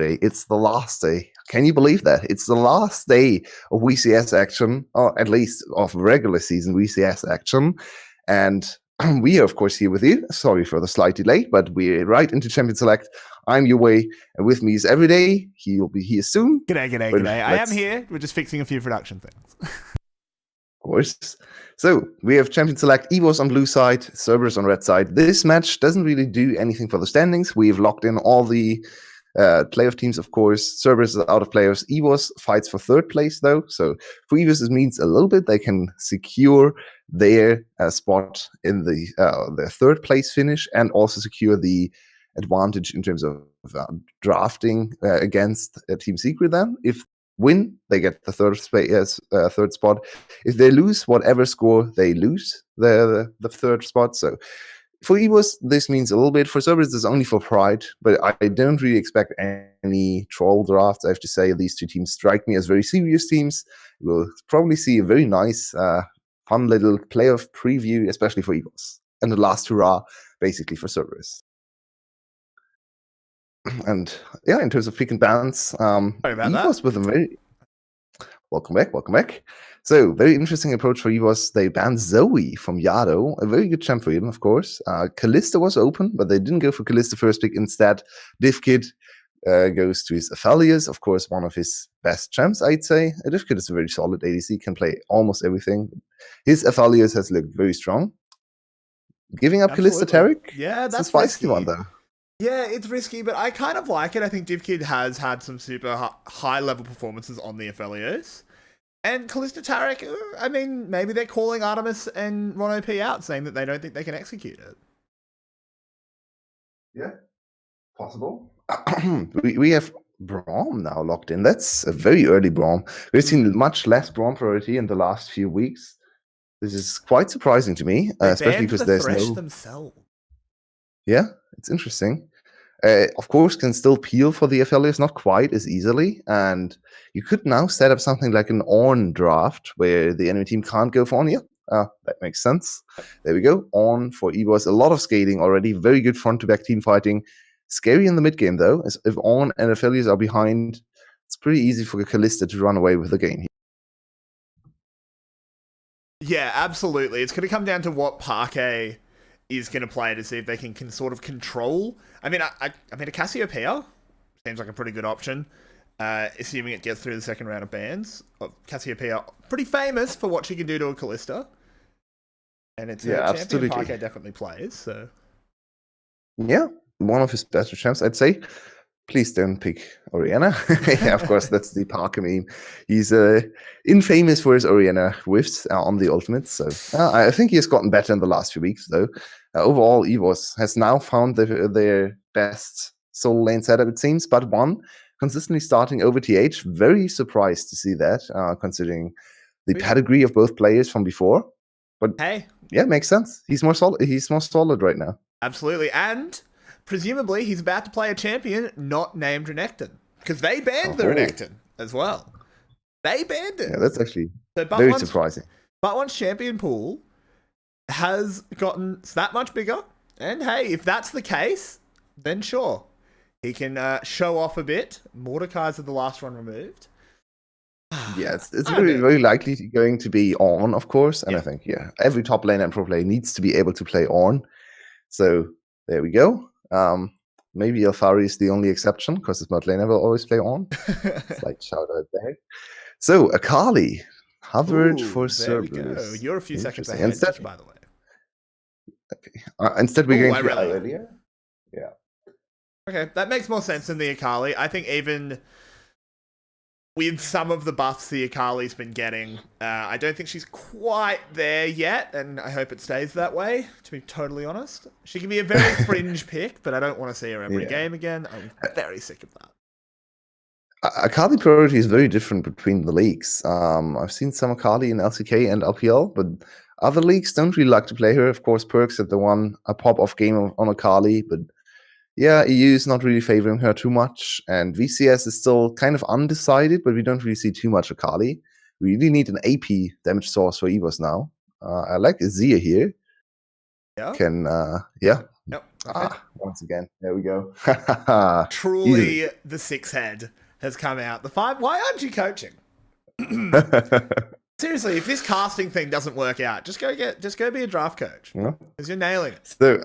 It's the last day. Can you believe that? It's the last day of VCS action, or at least of regular season VCS action. And we are, of course, here with you. Sorry for the slight delay, but we're right into Champion Select. I'm Yulwei, and with me is Everyday. He'll be here soon. G'day. I am here. We're just fixing a few production things. Of course. So we have Champion Select, EVOS on blue side, Cerberus on red side. This match doesn't really do anything for the standings. We've locked in all the playoff teams, of course. Cerberus is out of playoffs. EVOS fights for third place, though. So for EVOS, it means a little bit. They can secure their spot in the their third place finish and also secure the advantage in terms of drafting against Team Secret then. If win, they get the third spot. If they lose whatever score, they lose the third spot. So for EVOS, this means a little bit. For Cerberus, it's only for pride, but I don't really expect any troll drafts. I have to say these two teams strike me as very serious teams. We'll probably see a very nice, fun little playoff preview, especially for EVOS. And the last hurrah, basically, for Cerberus. And yeah, in terms of pick and bans, Sorry about EVOS that. with a very... Welcome back. So, very interesting approach for EVOS. They banned Zoe from Yado, a very good champ for him, of course. Kalista was open, but they didn't go for Kalista first pick. Instead, Divkid goes to his Aphelios, of course, one of his best champs, I'd say. Divkid is a very solid ADC, can play almost everything. His Aphelios has looked very strong. Giving up Kalista Taric? Yeah, that's a spicy risky. one, though. Yeah, it's risky, but I kind of like it. I think Divkid has had some super high-level performances on the Aphelios. And Kalista Taric, I mean, maybe they're calling Artemis and Ron OP out, saying that they don't think they can execute it. Yeah, possible. we have Braum now locked in. That's a very early Braum. We've seen much less Braum priority in the last few weeks. This is quite surprising to me, especially because there's no... themselves. Yeah, it's interesting. Of course, can still peel for the Aphelios, not quite as easily. And you could now set up something like an Ornn draft where the enemy team can't go for Ornn. Yeah, that makes sense. There we go. Ornn for EVOS. A lot of scaling already. Very good front-to-back team fighting. Scary in the mid-game, though. As if Ornn and Aphelios are behind, it's pretty easy for Kalista to run away with the game here. Yeah, absolutely. It's going to come down to what Parquet is going to play to see if they can sort of control. I mean, I mean, a Cassiopeia seems like a pretty good option, assuming it gets through the second round of bans. Cassiopeia, pretty famous for what she can do to a Kalista, and it's a champion Parquet definitely plays. So yeah, one of his better champs, I'd say. Please don't pick Orianna. Yeah, of course, that's the Parker meme. He's infamous for his Orianna whiffs on the ultimates. So I think he has gotten better in the last few weeks, though. Overall, EVOS has now found their best solo lane setup, it seems, but one consistently starting over TH. Very surprised to see that, considering the pedigree of both players from before. But hey, yeah, makes sense. He's more solid. He's more solid right now. Absolutely, and presumably he's about to play a champion not named Renekton, because they banned the Renekton as well. They banned it. Yeah, that's actually very surprising. But once champion pool has gotten that much bigger, and hey, if that's the case, then sure, he can show off a bit. Mordekai's the last one removed. Yeah, it's very likely going to be Ornn, of course, and I think every top lane and pro player needs to be able to play Ornn. So there we go. Maybe Alfari is the only exception because his mid laner will always play Ornn. Slight shout out there. So Akali hovered for Cerberus. You're a few seconds ahead, by the way. Okay. Instead, we're going to earlier. Yeah. Okay, that makes more sense than the Akali. I think even with some of the buffs the Akali's been getting, I don't think she's quite there yet, and I hope it stays that way, to be totally honest. She can be a very fringe pick, but I don't want to see her every game again. I'm very sick of that. Akali priority is very different between the leagues. I've seen some Akali in LCK and LPL, but other leagues don't really like to play her. Of course, Perks had a pop-off game on Akali, but yeah, EU is not really favoring her too much, and VCS is still kind of undecided, but we don't really see too much Akali. We really need an AP damage source for EVOS now. I like Azir here. Yeah. Yep. Okay. Once again, there we go. Easily. Truly, the six head has come out. The five. Why aren't you coaching? Seriously, if this casting thing doesn't work out, just go be a draft coach Yeah. because you're nailing it. So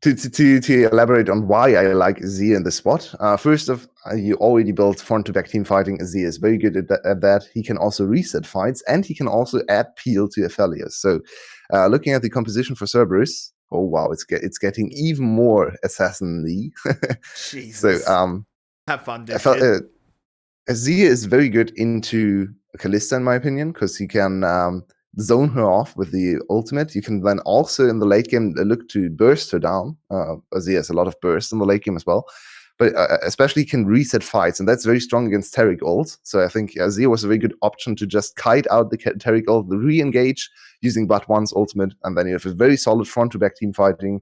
to elaborate on why I like Z in the spot, first of you already built front to back team fighting. Z is very good at that. He can also reset fights and he can also add peel to Aphelios. So looking at the composition for Cerberus, oh wow, it's getting even more assassin-y. Jesus. So have fun, dude. Z is very good into Kalista, in my opinion, because he can zone her off with the ultimate. You can then also in the late game look to burst her down. Z has a lot of burst in the late game as well, but especially can reset fights, and that's very strong against Taric ult. So I think Z was a very good option to just kite out the Taric ult, re-engage using But1's ultimate, and then you have a very solid front-to-back team fighting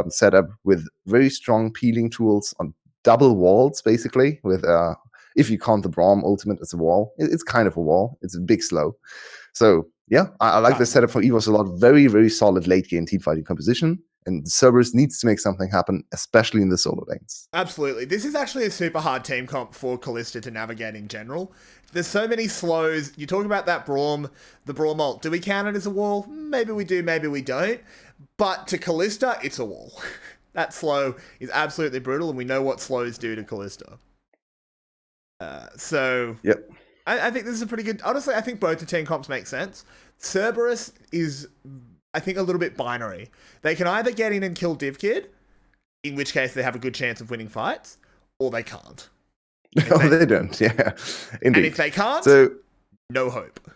setup with very strong peeling tools on double walls, basically, with if you count the Braum ultimate as a wall. It's kind of a wall. It's a big slow. So yeah, I like the setup for EVOS a lot. Very, very solid late game team fighting composition. And Cerberus needs to make something happen, especially in the solo lanes. Absolutely. This is actually a super hard team comp for Kalista to navigate in general. There's so many slows. You talk about that Braum, the Braum ult. Do we count it as a wall? Maybe we do, maybe we don't. But to Kalista, it's a wall. That slow is absolutely brutal, and we know what slows do to Kalista. So yep. I think this is a pretty good... Honestly, I think both the team comps make sense. Cerberus is, I think, a little bit binary. They can either get in and kill DivKid, in which case they have a good chance of winning fights, or they can't. No, they don't, yeah. Indeed. And if they can't, no hope.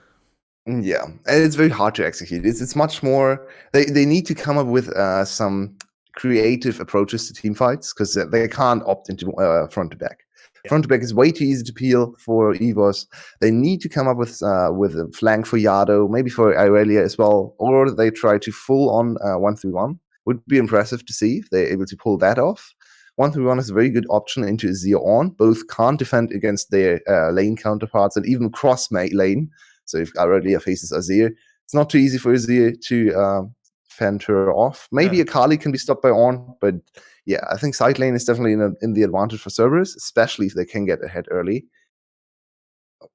Yeah, and it's very hard to execute. It's much more... They need to come up with some creative approaches to team fights, because they can't opt into front to back. Yeah. Front to back is way too easy to peel for EVOS. They need to come up with a flank for Yado, maybe for Irelia as well, or they try to full on 1-3-1. Would be impressive to see if they're able to pull that off. 1-3-1 is a very good option into Azir on. Both can't defend against their lane counterparts and even cross lane. So if Irelia faces Azir, it's not too easy for Azir to fend her off. Maybe Akali can be stopped by Ornn, but yeah, I think side lane is definitely in the advantage for Cerberus, especially if they can get ahead early.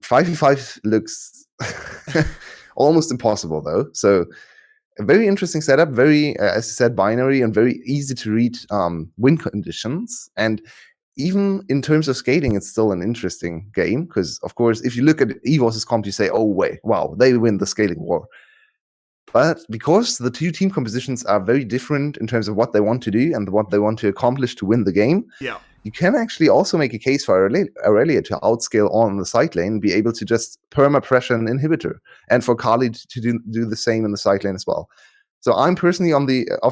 5v5 looks almost impossible, though. So a very interesting setup, very, as I said, binary and very easy to read win conditions. And even in terms of scaling, it's still an interesting game because, of course, if you look at EVOS's comp, you say, oh, wait, wow, they win the scaling war. But because the two team compositions are very different in terms of what they want to do and what they want to accomplish to win the game, you can actually also make a case for Irelia to outscale on the side lane, be able to just perma-pressure an inhibitor, and for Kali to do the same in the side lane as well. So I'm personally of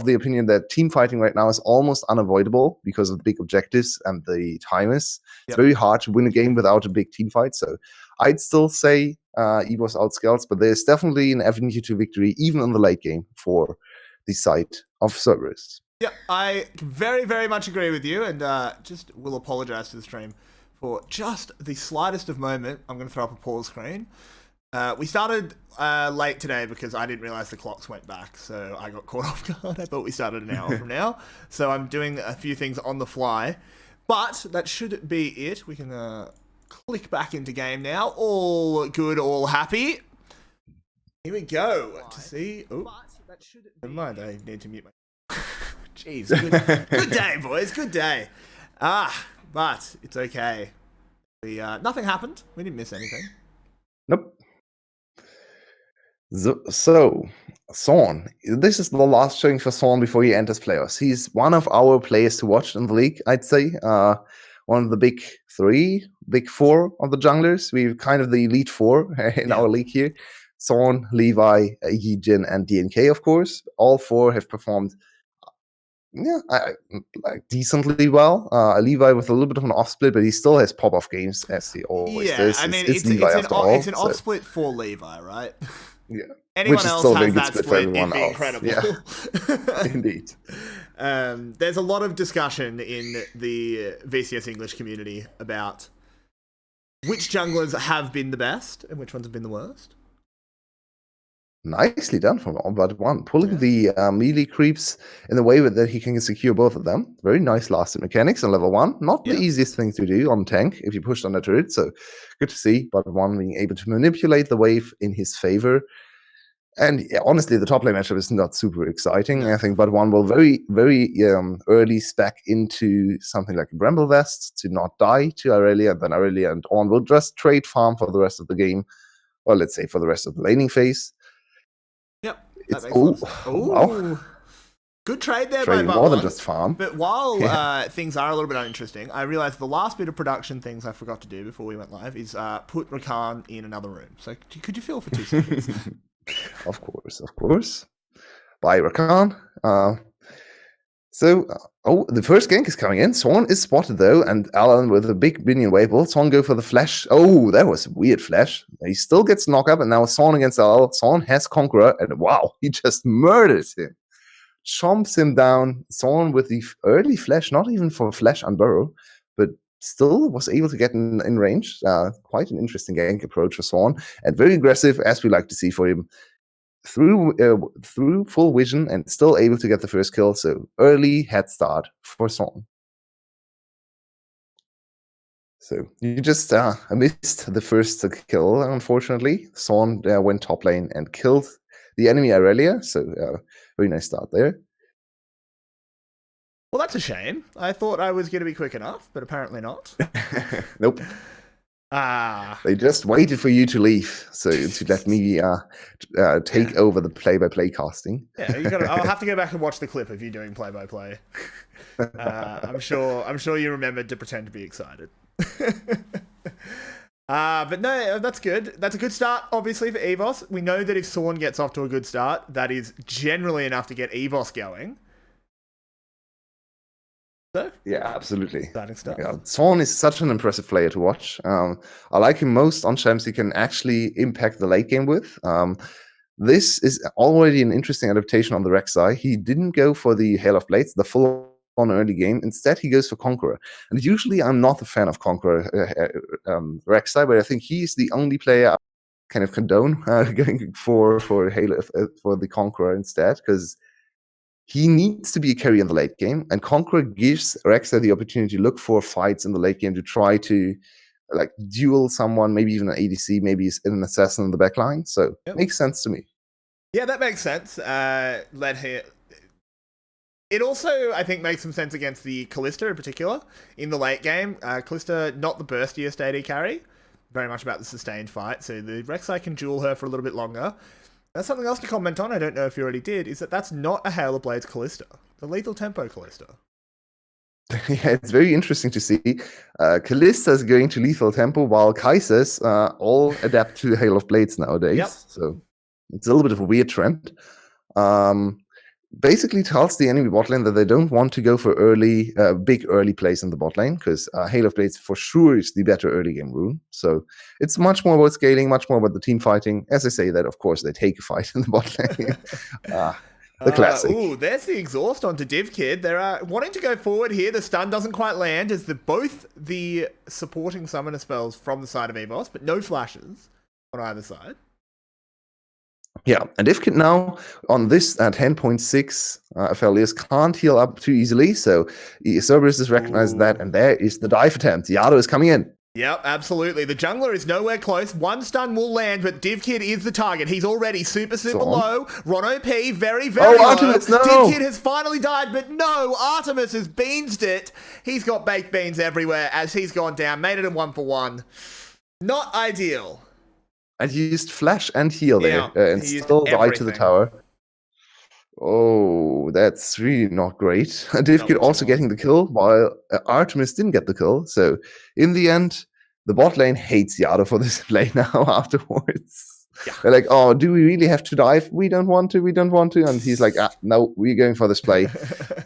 the opinion that team fighting right now is almost unavoidable because of the big objectives and the timers. It's very hard to win a game without a big team fight. So I'd still say EVOS outscales, but there's definitely an avenue to victory, even in the late game, for the side of Cerberus. Yeah, I very, very much agree with you, and just will apologize to the stream for just the slightest of moment. I'm going to throw up a pause screen. We started late today because I didn't realize the clocks went back, so I got caught off guard. I thought we started an hour from now, so I'm doing a few things on the fly, but that should be it. We can click back into game now. All good, all happy. Here we go to see. Oh, never mind. I need to mute my. Jeez, good day, boys. Good day. But it's okay. Nothing happened. We didn't miss anything. Nope. So, Sorn. This is the last showing for Sorn before he enters playoffs. He's one of our players to watch in the league, I'd say. One of the big four of the junglers. We're kind of the elite four in our league here. Sorn, Levi, Yijin, and DNK, of course. All four have performed decently well. Levi with a little bit of an off split, but he still has pop off games as he always does. I mean, it's Levi after all. It's an off split for Levi, right? Yeah. Anyone else has that split, it'd be incredible. Yeah. Indeed. There's a lot of discussion in the VCS English community about which junglers have been the best and which ones have been the worst. Nicely done from but one, pulling Yeah. the melee creeps in the way that he can secure both of them. Very nice last hit mechanics on level 1. Not the Yeah. easiest thing to do on tank if you push on the turret, so good to see. But one being able to manipulate the wave in his favor. And yeah, honestly, the top lane matchup is not super exciting. No. I think, but one will very early spec into something like a Bramble Vest to not die to Aurelia, and then Aurelia and On will just trade farm for the rest of the game. Well, let's say for the rest of the laning phase. Yep. That It's makes a lot of sense. wow, Ooh. Good trade there by trading more than Butlon. just farm. But while Yeah. things are a little bit uninteresting, I realized the last bit of production things I forgot to do before we went live is put Rakan in another room. So could you feel for 2 seconds? Of course. Bye, Rakan. The first gank is coming in. Swan is spotted though, and Alan with a big minion wave. Will Swan go for the flash? Oh, that was a weird flash. He still gets knocked up, and now Swan against Al. Swan has Conqueror, and wow, he just murders him. Chomps him down. Swan with the early flash, not even for flash on Burrow, but still was able to get in range. Quite an interesting gank approach for Swan, and very aggressive, as we like to see for him. Through full vision and still able to get the first kill. So early head start for Song. So you just missed the first kill, unfortunately. Song went top lane and killed the enemy Aurelia. So very nice start there. Well, that's a shame. I thought I was going to be quick enough, but apparently not. Nope. They just waited for you to leave, so to let me take over the play-by-play casting. Yeah, I'll have to go back and watch the clip of you doing play-by-play. I'm sure you remembered to pretend to be excited. But no, that's good. That's a good start, obviously, for EVOS. We know that if Sorn gets off to a good start, that is generally enough to get EVOS going. So, yeah, absolutely. Exciting stuff. Yeah, Sorn is such an impressive player to watch. I like him most on champs he can actually impact the late game with. This is already an interesting adaptation on the Rek'Sai. He didn't go for the Hail of Blades, the full-on early game. Instead, he goes for Conqueror. And usually, I'm not a fan of Conqueror Rek'Sai, but I think he's the only player I kind of condone going for Hail for the Conqueror instead, because he needs to be a carry in the late game, and Conqueror gives Rek'Sai the opportunity to look for fights in the late game to try to like duel someone, maybe even an ADC, maybe an assassin in the backline. So makes sense to me. Yeah, that makes sense. It also, I think, makes some sense against the Kalista in particular in the late game. Kalista, not the burstiest AD carry, very much about the sustained fight. So the Rek'Sai can duel her for a little bit longer. That's something else to comment on, I don't know if you already did, is that that's not a Hail of Blades Kalista. The Lethal Tempo Kalista. Yeah, it's very interesting to see. Kalista is going to Lethal Tempo, while Kaisers all adapt to Hail of Blades nowadays. Yep. So it's a little bit of a weird trend. Basically tells the enemy bot lane that they don't want to go for big early plays in the bot lane, because Hail of Blades for sure is the better early game rune. So it's much more about scaling, much more about the team fighting. As I say that, of course, they take a fight in the bot lane. The classic. Ooh, there's the exhaust onto Div Kid. They're wanting to go forward here. The stun doesn't quite land as both the supporting summoner spells from the side of EVOS, but no flashes on either side. Yeah, and if Kid now on this 10.6 Aphelios can't heal up too easily, so Cerberus has recognized that, and there is the dive attempt. Yado is coming in. Yep, absolutely. The jungler is nowhere close. One stun will land, but Div Kid is the target. He's already super low. Ron OP, very low. Artemis, no! Div Kid has finally died, but no, Artemis has beansed it. He's got baked beans everywhere as he's gone down. Made it in 1-for-1. Not ideal. And he used flash and heal there, and still died to the tower. Oh, that's really not great. Div Kid also getting the kill, while Artemis didn't get the kill. So in the end, the bot lane hates Yado for this play now afterwards. Yeah. They're like, oh, do we really have to dive? We don't want to. And he's like, no, we're going for this play.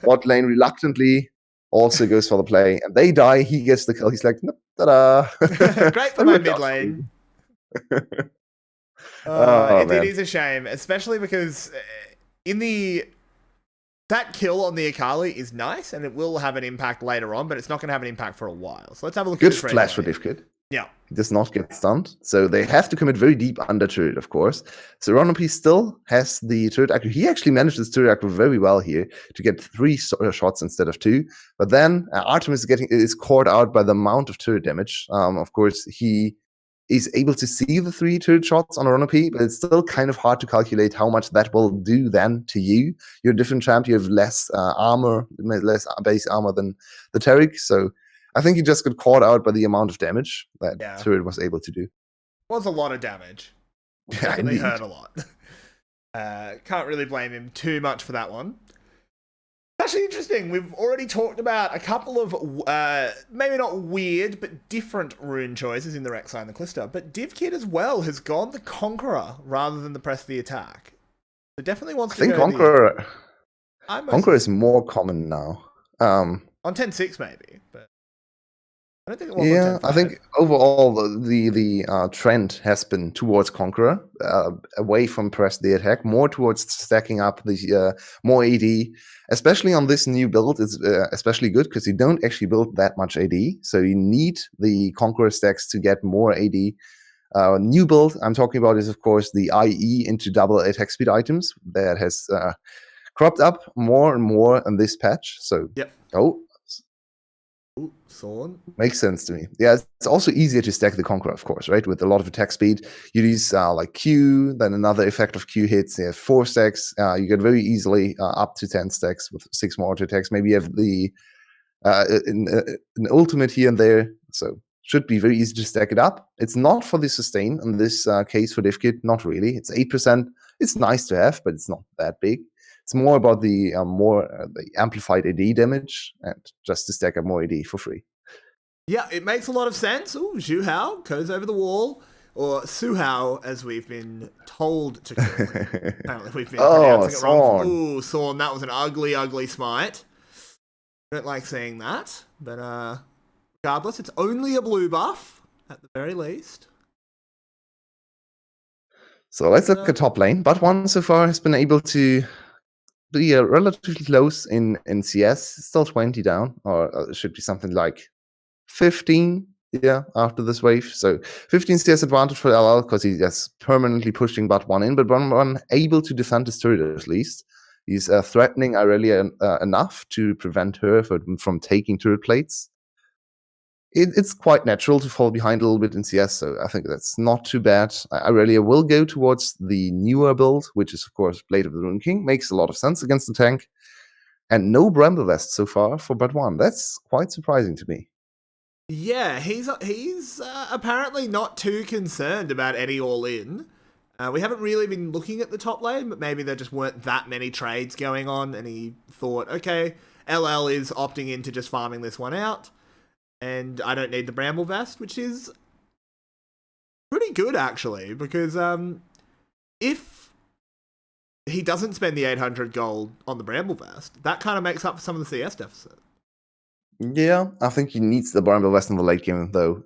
Bot lane reluctantly also goes for the play, and they die. He gets the kill. He's like, nope, ta-da. Great for my mid lane. It is a shame, especially because that kill on the Akali is nice, and it will have an impact later on, but it's not going to have an impact for a while. So let's have a look. Good flash for Div Kid. Yeah. He does not get stunned. So they have to commit very deep under turret, of course. So Ronopi still has the turret aggro. He actually managed this turret aggro very well here to get 3 shots instead of 2. But then Artemis is caught out by the amount of turret damage. Of course, he is able to see the 3 turret shots on Ronopi, but it's still kind of hard to calculate how much that will do then to you. You're a different champ. You have less armor, less base armor than the Taric. So I think he just got caught out by the amount of damage that turret was able to do. Was a lot of damage. Definitely hurt a lot. Can't really blame him too much for that one. Actually interesting. We've already talked about a couple of maybe not weird but different rune choices in the Rek'Sai and the Callisto. But DivKid as well has gone the Conqueror rather than the Press the Attack. So definitely wants to go Conqueror. Conqueror is more common now. On 10.6 maybe, but I don't think it was. Yeah, I think overall the trend has been towards Conqueror, away from Press the Attack, more towards stacking up the more AD. Especially on this new build, it's especially good because you don't actually build that much AD, so you need the Conqueror stacks to get more AD. New build I'm talking about is, of course, the IE into double attack speed items that has cropped up more and more in this patch. So, Thorn. Makes sense to me. Yeah, it's also easier to stack the Conqueror, of course, right? With a lot of attack speed. You use like Q, then another effect of Q hits. You have 4 stacks. You get very easily up to 10 stacks with 6 more auto attacks. Maybe you have the an ultimate here and there. So should be very easy to stack it up. It's not for the sustain in this case for DivKid. Not really. It's 8%. It's nice to have, but it's not that big. It's more about the the amplified AD damage and just to stack up more AD for free. Yeah, it makes a lot of sense. Ooh, Zhu Hao goes over the wall, or Su Hao, as we've been told to call it. Apparently we've been pronouncing it wrong. Ooh, Sorn, that was an ugly, ugly smite. I don't like seeing that, but regardless, it's only a blue buff, at the very least. So let's look at top lane. But one so far has been able to be relatively close in CS, still 20 down, or it should be something like 15, after this wave. So 15 CS advantage for LL because he's just permanently pushing bot 1 in, but one able to defend his turret at least. He's threatening Irelia enough to prevent her from taking turret plates. It's quite natural to fall behind a little bit in CS, so I think that's not too bad. Irelia will go towards the newer build, which is, of course, Blade of the Rune King. Makes a lot of sense against the tank. And no Bramble Vest so far for Bot 1. That's quite surprising to me. Yeah, he's apparently not too concerned about any all-in. We haven't really been looking at the top lane, but maybe there just weren't that many trades going on, and he thought, okay, LL is opting into just farming this one out, and I don't need the Bramble Vest, which is pretty good, actually, because if he doesn't spend the 800 gold on the Bramble Vest, that kind of makes up for some of the CS deficit. Yeah, I think he needs the Bramble Vest in the late game, though.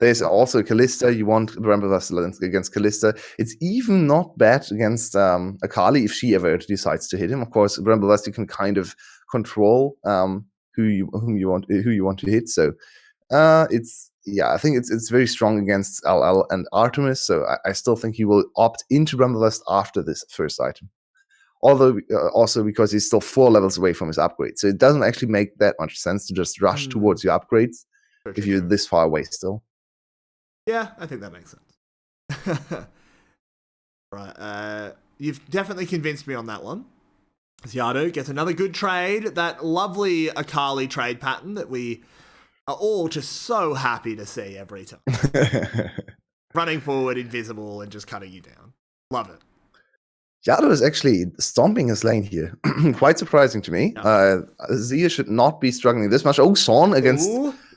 There's also Kalista. You want the Bramble Vest against Kalista. It's even not bad against Akali if she ever decides to hit him. Of course, Bramble Vest you can kind of control who you want to hit. So I think it's very strong against LL and Artemis. So I still think he will opt into Bramble Vest after this first item. Although also because he's still 4 levels away from his upgrade. So it doesn't actually make that much sense to just rush towards your upgrades if you're this far away still. Yeah, I think that makes sense. Right, you've definitely convinced me on that one. Yado gets another good trade, that lovely Akali trade pattern that we are all just so happy to see every time. Running forward, invisible, and just cutting you down. Love it. Yado is actually stomping his lane here. Quite surprising to me. Zia should not be struggling this much. Oh, Son against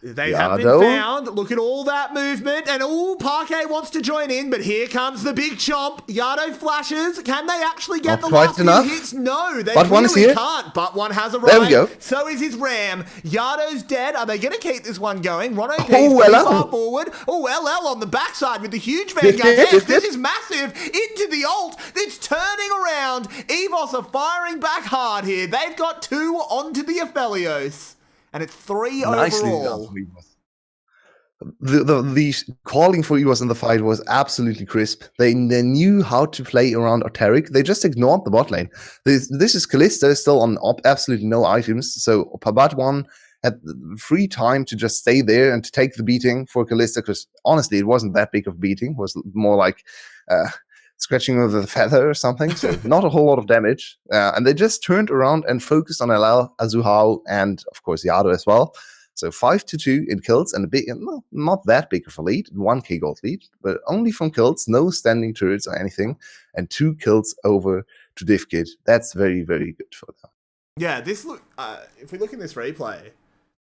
they Yado. have been found. Look at all that movement. And Parquet wants to join in, but here comes the big chomp. Yado flashes. Can they actually get the last few hits? No, they really can't. But one has arrived. There we go. So is his ram. Yado's dead. Are they going to keep this one going? Rono P's pretty far forward. Oh, LL on the backside with the huge Vanguard. Yes, this is massive. Into the ult. It's turning around. EVOS are firing back hard here. They've got 2 onto the Aphelios. And it's 3 overall. the calling for EVOS in the fight was absolutely crisp. They knew how to play around Arteric. They just ignored the bot lane. This is Kalista still on absolutely no items. So Pabat1 had free time to just stay there and to take the beating for Kalista, because honestly, it wasn't that big of a beating. It was more like scratching with a feather or something. So not a whole lot of damage. And they just turned around and focused on LL, Azuhao, and of course Yado as well. So 5-2 in kills, and a big, not that big of a lead, 1k gold lead, but only from kills, no standing turrets or anything, and 2 kills over to Divkid. That's very, very good for them. Yeah, this look. If we look in this replay,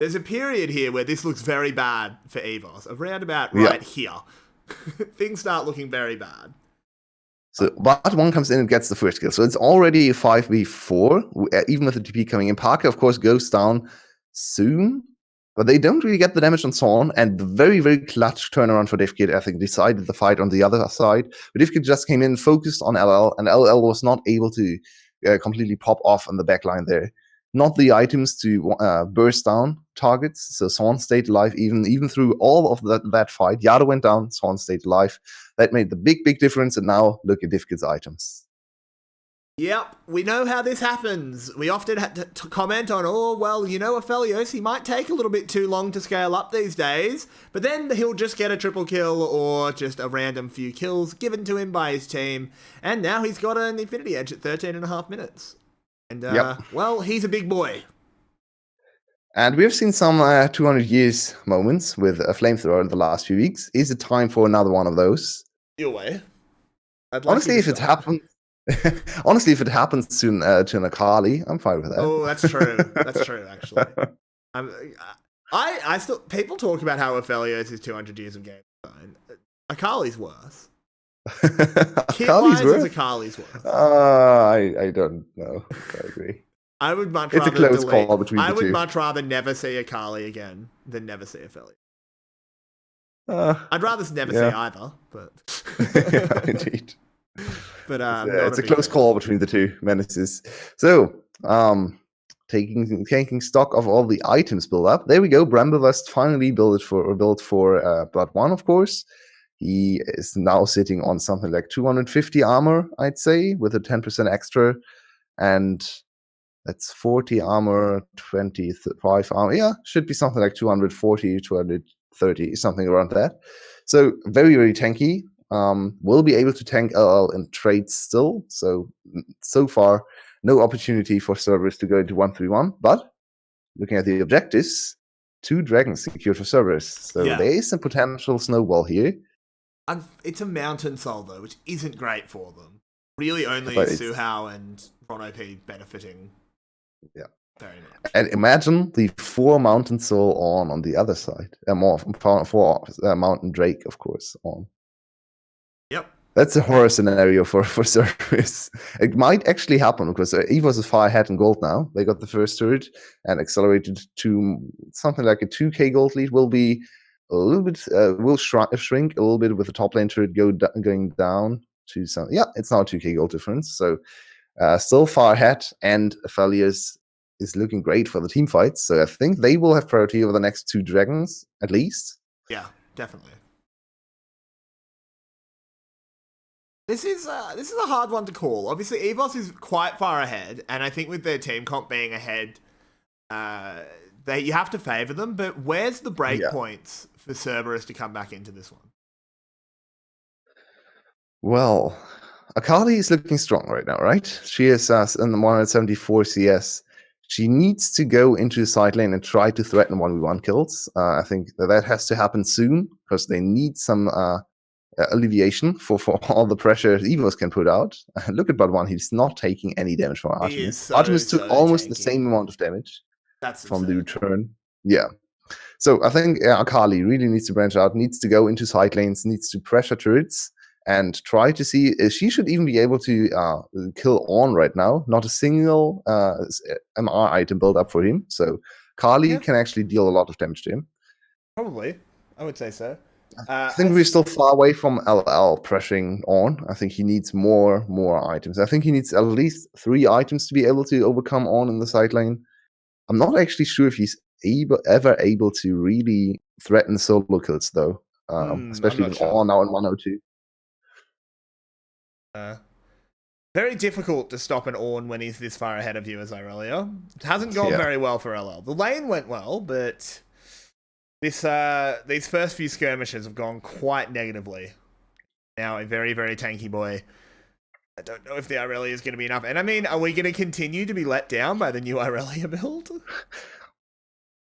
there's a period here where this looks very bad for EVOS. Around about right here, things start looking very bad. So Bot1 comes in and gets the first kill. So it's already a 5v4, even with the TP coming in. Parker, of course, goes down soon. But they don't really get the damage on Zorn, and the very, very clutch turnaround for Divkid, I think, decided the fight on the other side. But Divkid just came in, focused on LL, and LL was not able to completely pop off on the backline there. Not the items to burst down targets, so Zorn stayed alive even through all of that fight. Yado went down, Zorn stayed alive. That made the big, big difference, and now look at Divkid's items. Yep, we know how this happens. We often had to comment on, oh, well, you know, Aphelios, he might take a little bit too long to scale up these days, but then he'll just get a triple kill or just a random few kills given to him by his team, and now he's got an Infinity Edge at 13.5 minutes. And, well, he's a big boy. And we've seen some 200 years moments with a flamethrower in the last few weeks. Is it time for another one of those? Yulwei. Honestly, if it happens... Honestly, if it happens to an Akali, I'm fine with that. Oh, that's true. That's true, actually. I still, people talk about how Aphelios is 200 years of game design. Akali's worse. Akali's worse? Akali's worse. I don't know. I agree. I would much it's rather a close call between the two. I would much rather never see Akali again than never see Aphelios. I'd rather never see either, but yeah, indeed. But it's a close call between the two menaces. So, taking stock of all the items built up. There we go. Bramblevest finally built for Blood1, of course. He is now sitting on something like 250 armor, I'd say, with a 10% extra, and that's 40 armor, 25 armor. Yeah, should be something like 240, 230, something around that. So very, very tanky. Will be able to tank LL in trades still. So far, no opportunity for Cerberus to go into 1-3-1. But looking at the objectives, 2 dragons secured for Cerberus. So there is some potential snowball here. It's a mountain soul, though, which isn't great for them. Really only Suhao and Ron OP benefiting very much. And imagine the 4 mountain soul on the other side. Four mountain drake, of course, on. Yep. That's a horror scenario for Cerberus. It might actually happen because EVOS is far ahead in gold now. They got the first turret and accelerated to something like a 2k gold lead. Will be a little bit, will shrink a little bit with the top lane turret going down to some. Yeah, it's now a 2k gold difference. So still far ahead, and Aphelios is looking great for the team fights. So I think they will have priority over the next 2 dragons at least. Yeah, definitely. This is a hard one to call. Obviously, EVOS is quite far ahead, and I think with their team comp being ahead, you have to favour them. But where's the break points for Cerberus to come back into this one? Well, Akali is looking strong right now, right? She is in the 174 CS. She needs to go into the side lane and try to threaten 1v1 kills. I think that has to happen soon because they need some alleviation for all the pressure EVOS can put out. Look at Bot1, he's not taking any damage from Artemis. Artemis took almost the same amount of damage from the return. Yeah. So I think Akali really needs to branch out, needs to go into side lanes, needs to pressure turrets, and try to see if she should even be able to kill on right now. Not a single MR item built up for him. So Kali can actually deal a lot of damage to him. Probably. I would say so. I think we're still far away from LL pressuring on. I think he needs more items. I think he needs at least 3 items to be able to overcome on in the side lane. I'm not actually sure if he's ever able to really threaten solo kills though, I'm especially not with sure. all now in 102. Very difficult to stop an Ornn when he's this far ahead of you, as Irelia. It hasn't gone Yeah. very well for LL. The lane went well, but these first few skirmishes have gone quite negatively. Now a very, very tanky boy. I don't know if the Irelia is going to be enough. And I mean, are we going to continue to be let down by the new Irelia build?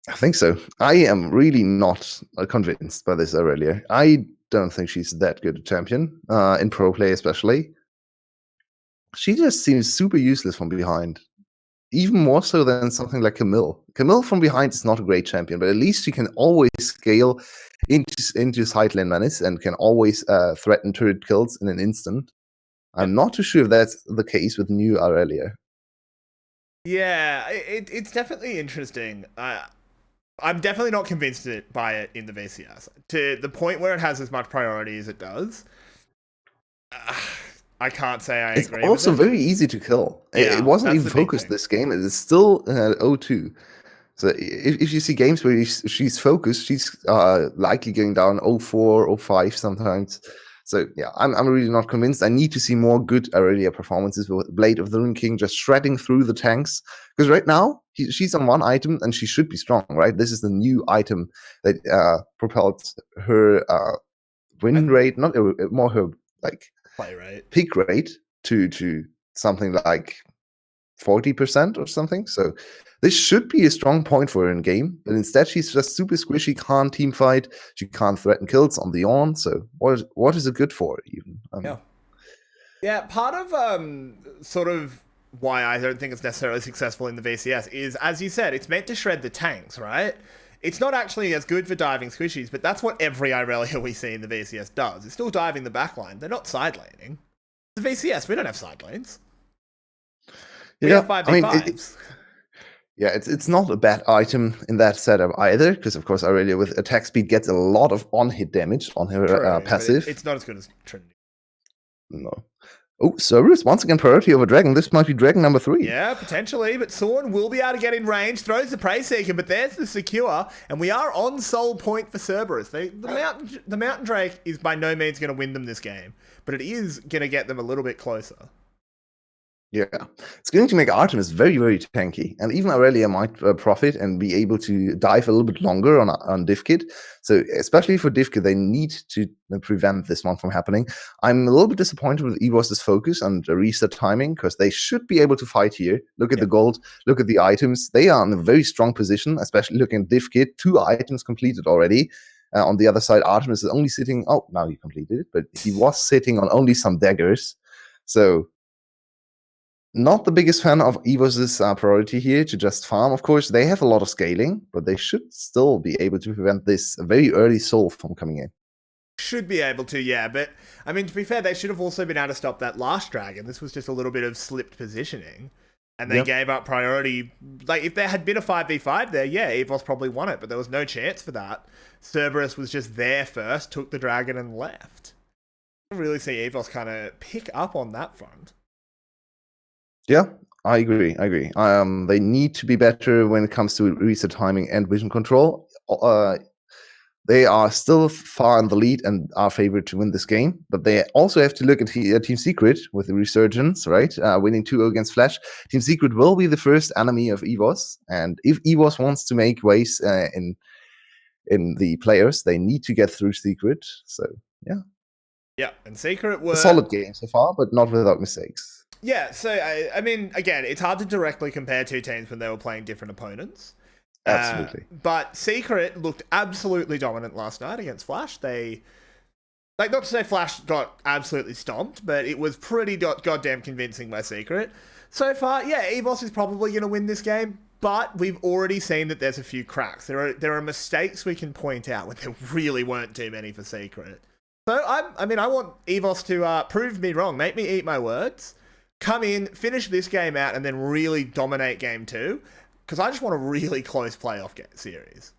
I think so. I am really not convinced by this Aurelia. I don't think she's that good a champion, in pro play especially. She just seems super useless from behind. Even more so than something like Camille. Camille from behind is not a great champion, but at least she can always scale into side lane menace and can always threaten turret kills in an instant. I'm not too sure if that's the case with new Aurelia. Yeah, it's definitely interesting. I'm definitely not convinced by it in the VCS to the point where it has as much priority as it does. I can't say I It's agree also with it. very easy to kill. Yeah, It wasn't that's even the big focused thing. this game. It is still 0-2. So if you see games where she's focused, she's likely going down 0-4, 0-5 sometimes. So yeah, I'm really not convinced. I need to see more good Aurelia performances with Blade of the Rune King just shredding through the tanks. Because right now she's on one item and she should be strong, right? This is the new item that propelled her win rate, not more her like Play rate. peak rate to something like 40% or something. So this should be a strong point for her in game, but instead she's just super squishy, can't team fight, she can't threaten kills on the on. So what is it good for even? Yeah. Yeah, part of sort of why I don't think it's necessarily successful in the VCS is, as you said, it's meant to shred the tanks, right? It's not actually as good for diving squishies, but that's what every Irelia we see in the VCS does. It's still diving the backline. They're not side laning. The VCS, we don't have side lanes. We have 5v5s. Yeah, it's not a bad item in that setup either, because of course Aurelia with attack speed gets a lot of on-hit damage on her True, passive. but it's not as good as Trinity. No. Oh, Cerberus once again priority over Dragon. This might be Dragon number 3. Yeah, potentially, but Sorn will be able to get in range, throws the Prey Seeker, but there's the Secure, and we are on soul point for Cerberus. The Mountain Drake is by no means going to win them this game, but it is going to get them a little bit closer. Yeah, it's going to make Artemis very, very tanky, and even Aurelia might profit and be able to dive a little bit longer on Divkit. So, especially for Divkit, they need to prevent this one from happening. I'm a little bit disappointed with EVOS's focus and the reset timing, because they should be able to fight here. Look at the gold, look at the items. They are in a very strong position, especially looking at Divkit. 2 items completed already. On the other side, Artemis is only sitting. Oh, now he completed it, but he was sitting on only some daggers. So not the biggest fan of EVOS's priority here to just farm. Of course, they have a lot of scaling, but they should still be able to prevent this very early soul from coming in. Should be able to, yeah, but I mean, to be fair, they should have also been able to stop that last dragon. This was just a little bit of slipped positioning, and they gave up priority. Like, if there had been a 5v5 there, yeah, EVOS probably won it, but there was no chance for that. Cerberus was just there first, took the dragon, and left. I really see EVOS kind of pick up on that front. Yeah, I agree. They need to be better when it comes to reset timing and vision control. They are still far in the lead and are favored to win this game, but they also have to look at Team Secret with the resurgence, right? Winning 2-0 against Flash. Team Secret will be the first enemy of EVOS, and if EVOS wants to make waves in the players, they need to get through Secret. So, yeah. Yeah, and Secret were a solid game so far, but not without mistakes. Yeah, so I mean, again, it's hard to directly compare two teams when they were playing different opponents. Absolutely. But Secret looked absolutely dominant last night against Flash. They, like, not to say Flash got absolutely stomped, but it was pretty goddamn convincing by Secret. So far, yeah, EVOS is probably going to win this game, but we've already seen that there's a few cracks. There are mistakes we can point out when there really weren't too many for Secret. So, I want EVOS to prove me wrong, make me eat my words, come in, finish this game out, and then really dominate game 2. Because I just want a really close playoff series.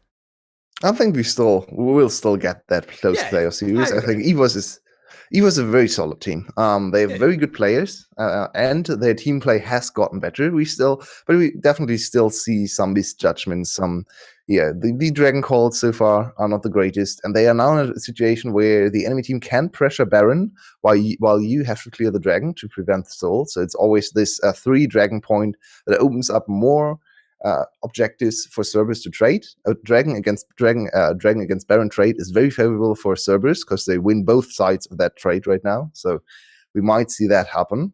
I think we will still get that close playoff series. I think EVOS EVO's a very solid team. They have Yeah. very good players, and their team play has gotten better. But we definitely still see some misjudgments. The dragon calls so far are not the greatest, and they are now in a situation where the enemy team can pressure Baron while you have to clear the dragon to prevent the soul. So it's always this 3 dragon point that opens up more objectives for Cerberus to trade. Dragon against Baron trade is very favorable for Cerberus because they win both sides of that trade right now. So we might see that happen.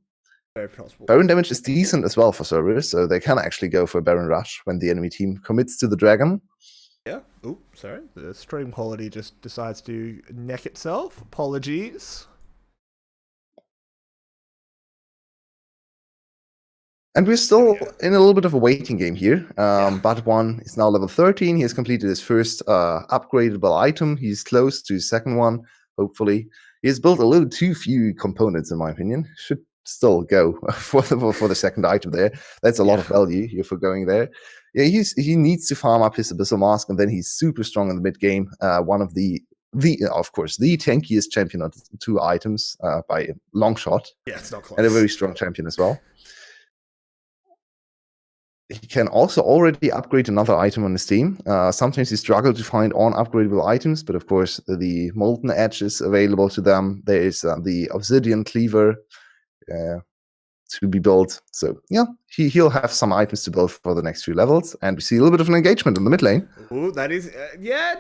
Very possible. Baron damage is decent as well for Cerberus, so they can actually go for Baron Rush when the enemy team commits to the dragon. Yeah. Oh, sorry. The stream quality just decides to neck itself. Apologies. And we're still in a little bit of a waiting game here. But1 is now level 13. He has completed his first upgradable item. He's close to his second one, hopefully. He has built a little too few components, in my opinion. Should still go for the second item there. That's a lot of value here for going there. Yeah, he needs to farm up his Abyssal Mask, and then he's super strong in the mid game. One of the tankiest champion on 2 items by a long shot. Yeah, it's not close. And a very strong champion as well. He can also already upgrade another item on his team. Sometimes he struggles to find on-upgradable items, but of course the Molten Edge is available to them. There is the Obsidian Cleaver to be built. So yeah, he'll have some items to build for the next few levels, and we see a little bit of an engagement in the mid lane. Ooh, that is,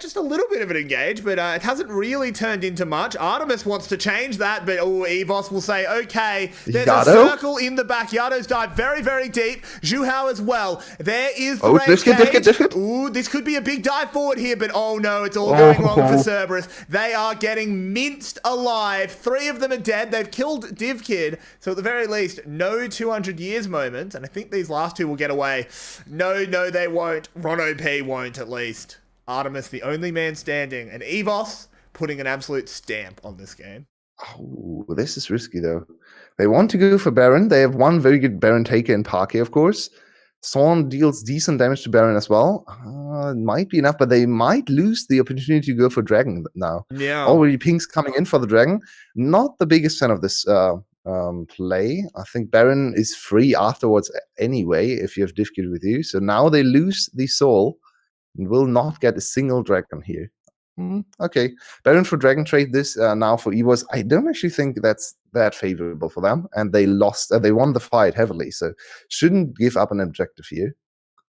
just a little bit of an engage, but it hasn't really turned into much. Artemis wants to change that, but EVOS will say, okay, there's a circle in the back. Yado's dive very, very deep. Zhu Hao as well. There is the range cage. Ooh, this could be a big dive forward here, but oh no, it's all going wrong for Cerberus. They are getting minced alive. 3 of them are dead. They've killed Div Kid, so at the very least, no 200 years moment, and I think these last 2 will get away. No, they won't. Ron OP won't, at least. Artemis, the only man standing, and EVOS putting an absolute stamp on this game. Oh, this is risky, though. They want to go for Baron. They have one very good Baron taker in Parquet, of course. Sorn deals decent damage to Baron as well. It might be enough, but they might lose the opportunity to go for Dragon now. Yeah. Already Pink's coming in for the Dragon. Not the biggest fan of this play. I think Baron is free afterwards anyway if you have Divkid with you. So now they lose the soul and will not get a single dragon here. Okay, Baron for dragon trade this now for EVOS. I don't actually think that's that favorable for them, and they lost. They won the fight heavily, so shouldn't give up an objective here.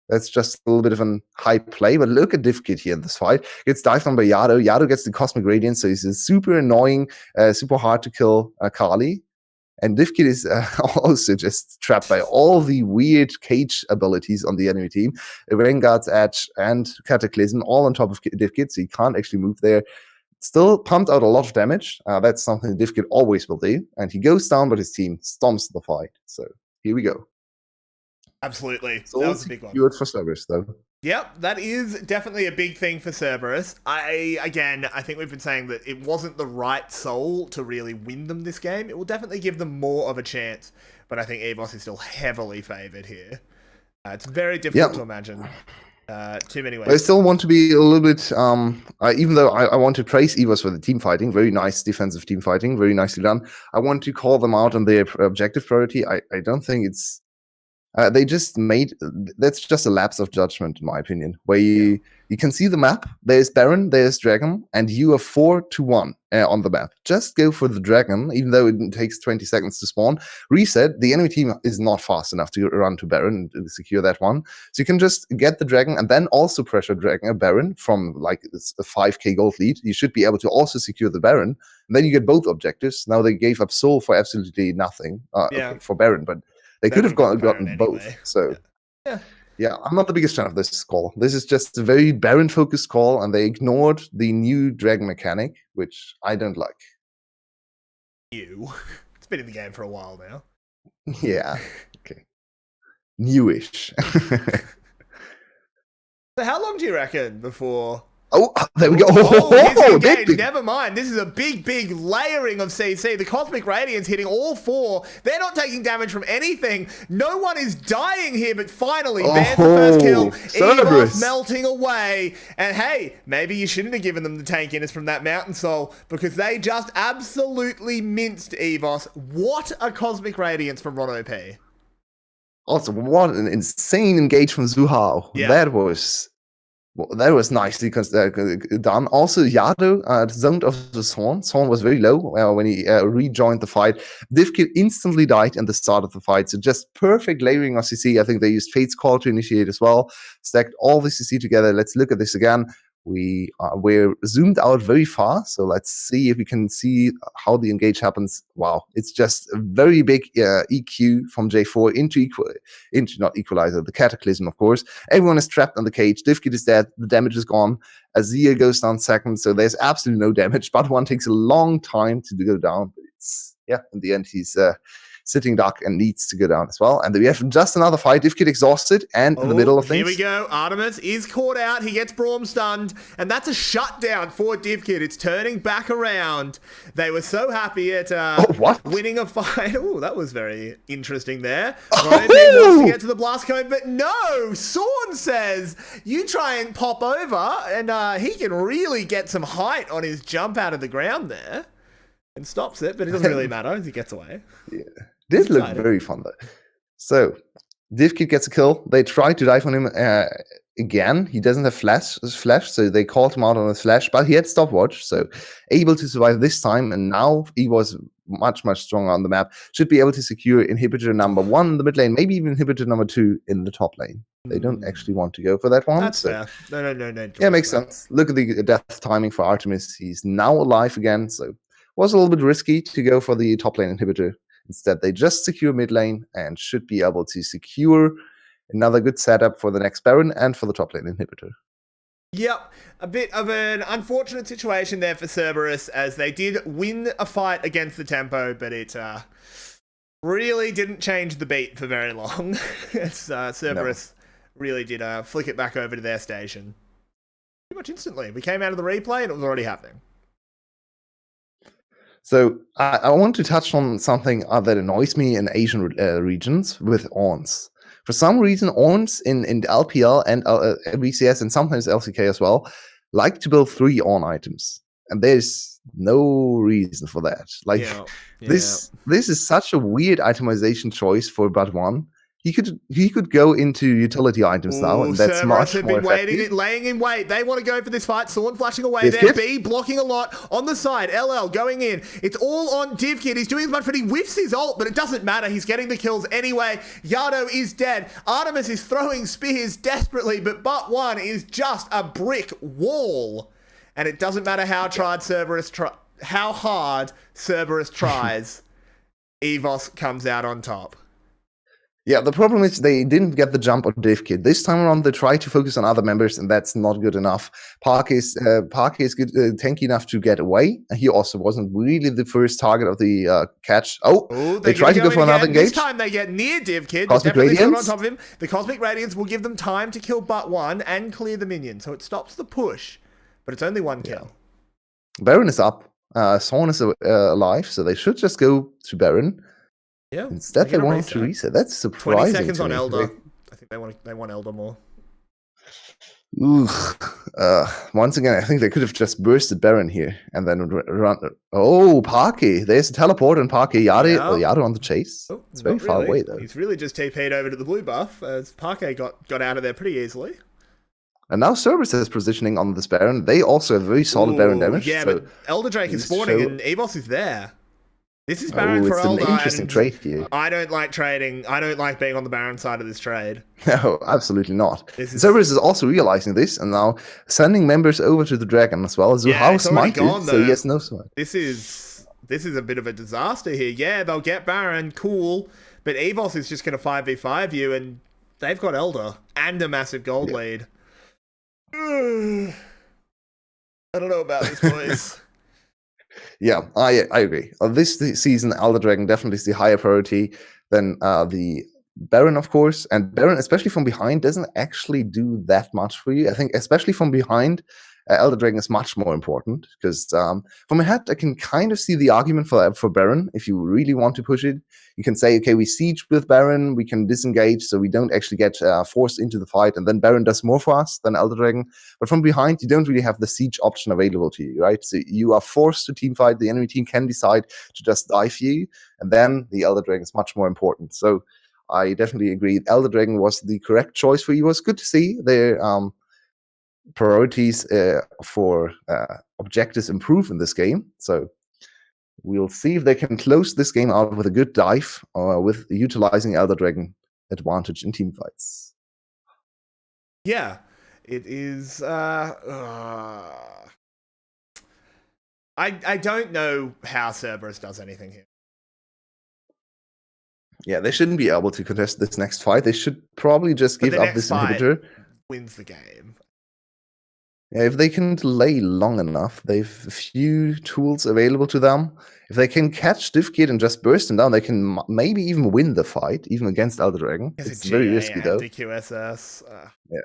That's just a little bit of a high play, but look at Divkid here in this fight. Gets dived on by Yado. Yado gets the Cosmic Radiance, so he's a super annoying, super hard to kill Kali. And Divkid is also just trapped by all the weird cage abilities on the enemy team. Vanguard's Edge and Cataclysm all on top of Divkid, so he can't actually move there. Still pumped out a lot of damage. That's something Divkid always will do. And he goes down, but his team stomps the fight. So here we go. Absolutely. So that was a big one. Good for Cerberus, though. Yep, that is definitely a big thing for Cerberus. I think we've been saying that it wasn't the right soul to really win them this game. It will definitely give them more of a chance, but I think EVOS is still heavily favoured here. It's very difficult to imagine too many ways. I still want to be a little bit, even though I want to praise EVOS for the team fighting, very nice defensive team fighting, very nicely done. I want to call them out on their objective priority. I don't think it's they just made that's just a lapse of judgment, in my opinion. Where you can see the map. There's Baron, there's Dragon, and you are 4-1 on the map. Just go for the Dragon, even though it takes 20 seconds to spawn. Reset. The enemy team is not fast enough to run to Baron and secure that one. So you can just get the Dragon and then also pressure Baron from like a 5k gold lead. You should be able to also secure the Baron, and then you get both objectives. Now they gave up Soul for absolutely nothing for Baron, but they could have gotten both. Anyway. So, yeah, I'm not the biggest fan of this call. This is just a very Baron-focused call, and they ignored the new Dragon mechanic, which I don't like. It's been in the game for a while now. Yeah, okay. Newish. So how long do you reckon before Oh, there we go. He's engaged. Big. Never mind. This is a big layering of CC. The Cosmic Radiance hitting all 4. They're not taking damage from anything. No one is dying here, but finally, there's the first kill. EVOS melting away. And hey, maybe you shouldn't have given them the tank inners from that Mountain Soul, because they just absolutely minced EVOS. What a Cosmic Radiance from Ron OP. Also, what an insane engage from Zhu Hao. Yeah. That was nicely done. Also, Yado zoned off the Swan. Swan was very low when he rejoined the fight. DivKid instantly died in the start of the fight. So just perfect layering of CC. I think they used Fate's Call to initiate as well. Stacked all the CC together. Let's look at this again. We're zoomed out very far, so let's see if we can see how the engage happens. Wow, it's just a very big EQ from J4 into not Equalizer, the Cataclysm, of course. Everyone is trapped in the cage. DivKid is dead. The damage is gone. Azir goes down second, so there's absolutely no damage. But one takes a long time to go down. But it's, in the end, he's sitting duck and needs to go down as well. And then we have just another fight. DivKid exhausted and in the middle of things. Here we go. Artemis is caught out. He gets Braum stunned. And that's a shutdown for DivKid. It's turning back around. They were so happy at winning a fight. Oh, that was very interesting there. Ryan wants to get to the blast cone, but no! Sorn says, you try and pop over, and he can really get some height on his jump out of the ground there. And stops it, but it doesn't really matter as he gets away. Yeah. This looked very fun though. So DivKid gets a kill. They try to dive on him again. He doesn't have flash, so they called him out on his flash, but he had stopwatch, so able to survive this time. And now he was much stronger on the map. Should be able to secure inhibitor number 1 in the mid lane, maybe even inhibitor number 2 in the top lane. They don't actually want to go for that one. That's fair. No. Yeah, makes sense. Look at the death timing for Artemis. He's now alive again, so was a little bit risky to go for the top lane inhibitor. Instead, they just secure mid lane and should be able to secure another good setup for the next Baron and for the top lane inhibitor. Yep, a bit of an unfortunate situation there for Cerberus, as they did win a fight against the tempo, but it really didn't change the beat for very long. Cerberus really did flick it back over to their station pretty much instantly. We came out of the replay and it was already happening. So I want to touch on something that annoys me in Asian regions with Orns. For some reason, Orns in LPL and VCS and sometimes LCK as well like to build 3 Orn items. And there's no reason for that. Like, this is such a weird itemization choice for but one. He could go into utility items now, and that's much more effective. Laying in wait. They want to go for this fight. Sorn flashing away there. B blocking a lot on the side. LL going in. It's all on DivKid. He's doing as much, but he whiffs his ult, but it doesn't matter. He's getting the kills anyway. Yado is dead. Artemis is throwing spears desperately, but one is just a brick wall. And it doesn't matter how hard Cerberus tries. EVOS comes out on top. Yeah, the problem is they didn't get the jump on DivKid. This time around, they tried to focus on other members, and that's not good enough. Park is good, tanky enough to get away. He also wasn't really the first target of the catch. They tried to go for another engage. This time they get near DivKid. Cosmic Radiance on top of him. The Cosmic Radiance will give them time to kill but one and clear the minion, so it stops the push. But it's only 1 kill. Baron is up. Sorn is alive, so they should just go to Baron. Yeah. Instead, they wanted to reset. That's surprising. 20 seconds on Elder. I think they want Elder more. Once again, I think they could have just bursted Baron here and then run. Oh, Parky. There's a teleport and Parky. Yado on the chase. Oh, it's very far away, though. He's really just TP'd over to the blue buff, as Parky got out of there pretty easily. And now Cerberus is positioning on this Baron. They also have very solid Baron damage. Yeah, but Elder Drake is spawning and EVOS is there. This is Baron for Elder. It's an interesting trade here. I don't like trading. I don't like being on the Baron side of this trade. No, absolutely not. Cerberus is also realizing this and now sending members over to the Dragon as well. Zuhao smited, so he has no smite. This is a bit of a disaster here. Yeah, they'll get Baron, cool, but EVOS is just going to 5v5 you, and they've got Elder and a massive gold lead. I don't know about this, boys. Yeah, I agree. This season, Elder Dragon definitely is the higher priority than the Baron, of course. And Baron, especially from behind, doesn't actually do that much for you. I think, especially from behind, Elder Dragon is much more important because from my head, I can kind of see the argument for Baron. If you really want to push it, you can say, okay, we siege with Baron, we can disengage, so we don't actually get forced into the fight, and then Baron does more for us than Elder Dragon. But from behind, you don't really have the siege option available to you, right? So you are forced to team fight. The enemy team can decide to just dive you, and then the Elder Dragon is much more important. So I definitely agree. Elder Dragon was the correct choice for you. It was good to see their priorities for objectives improve in this game. So we'll see if they can close this game out with a good dive with utilizing Elder Dragon advantage in team fights. Yeah, it is. I don't know how Cerberus does anything here. Yeah, they shouldn't be able to contest this next fight. They should probably just give up this inhibitor. Wins the game. Yeah, if they can delay long enough, they've a few tools available to them. If they can catch Divkid and just burst him down, they can maybe even win the fight, even against Elder Dragon. It's very risky, though. DQSS. Yeah,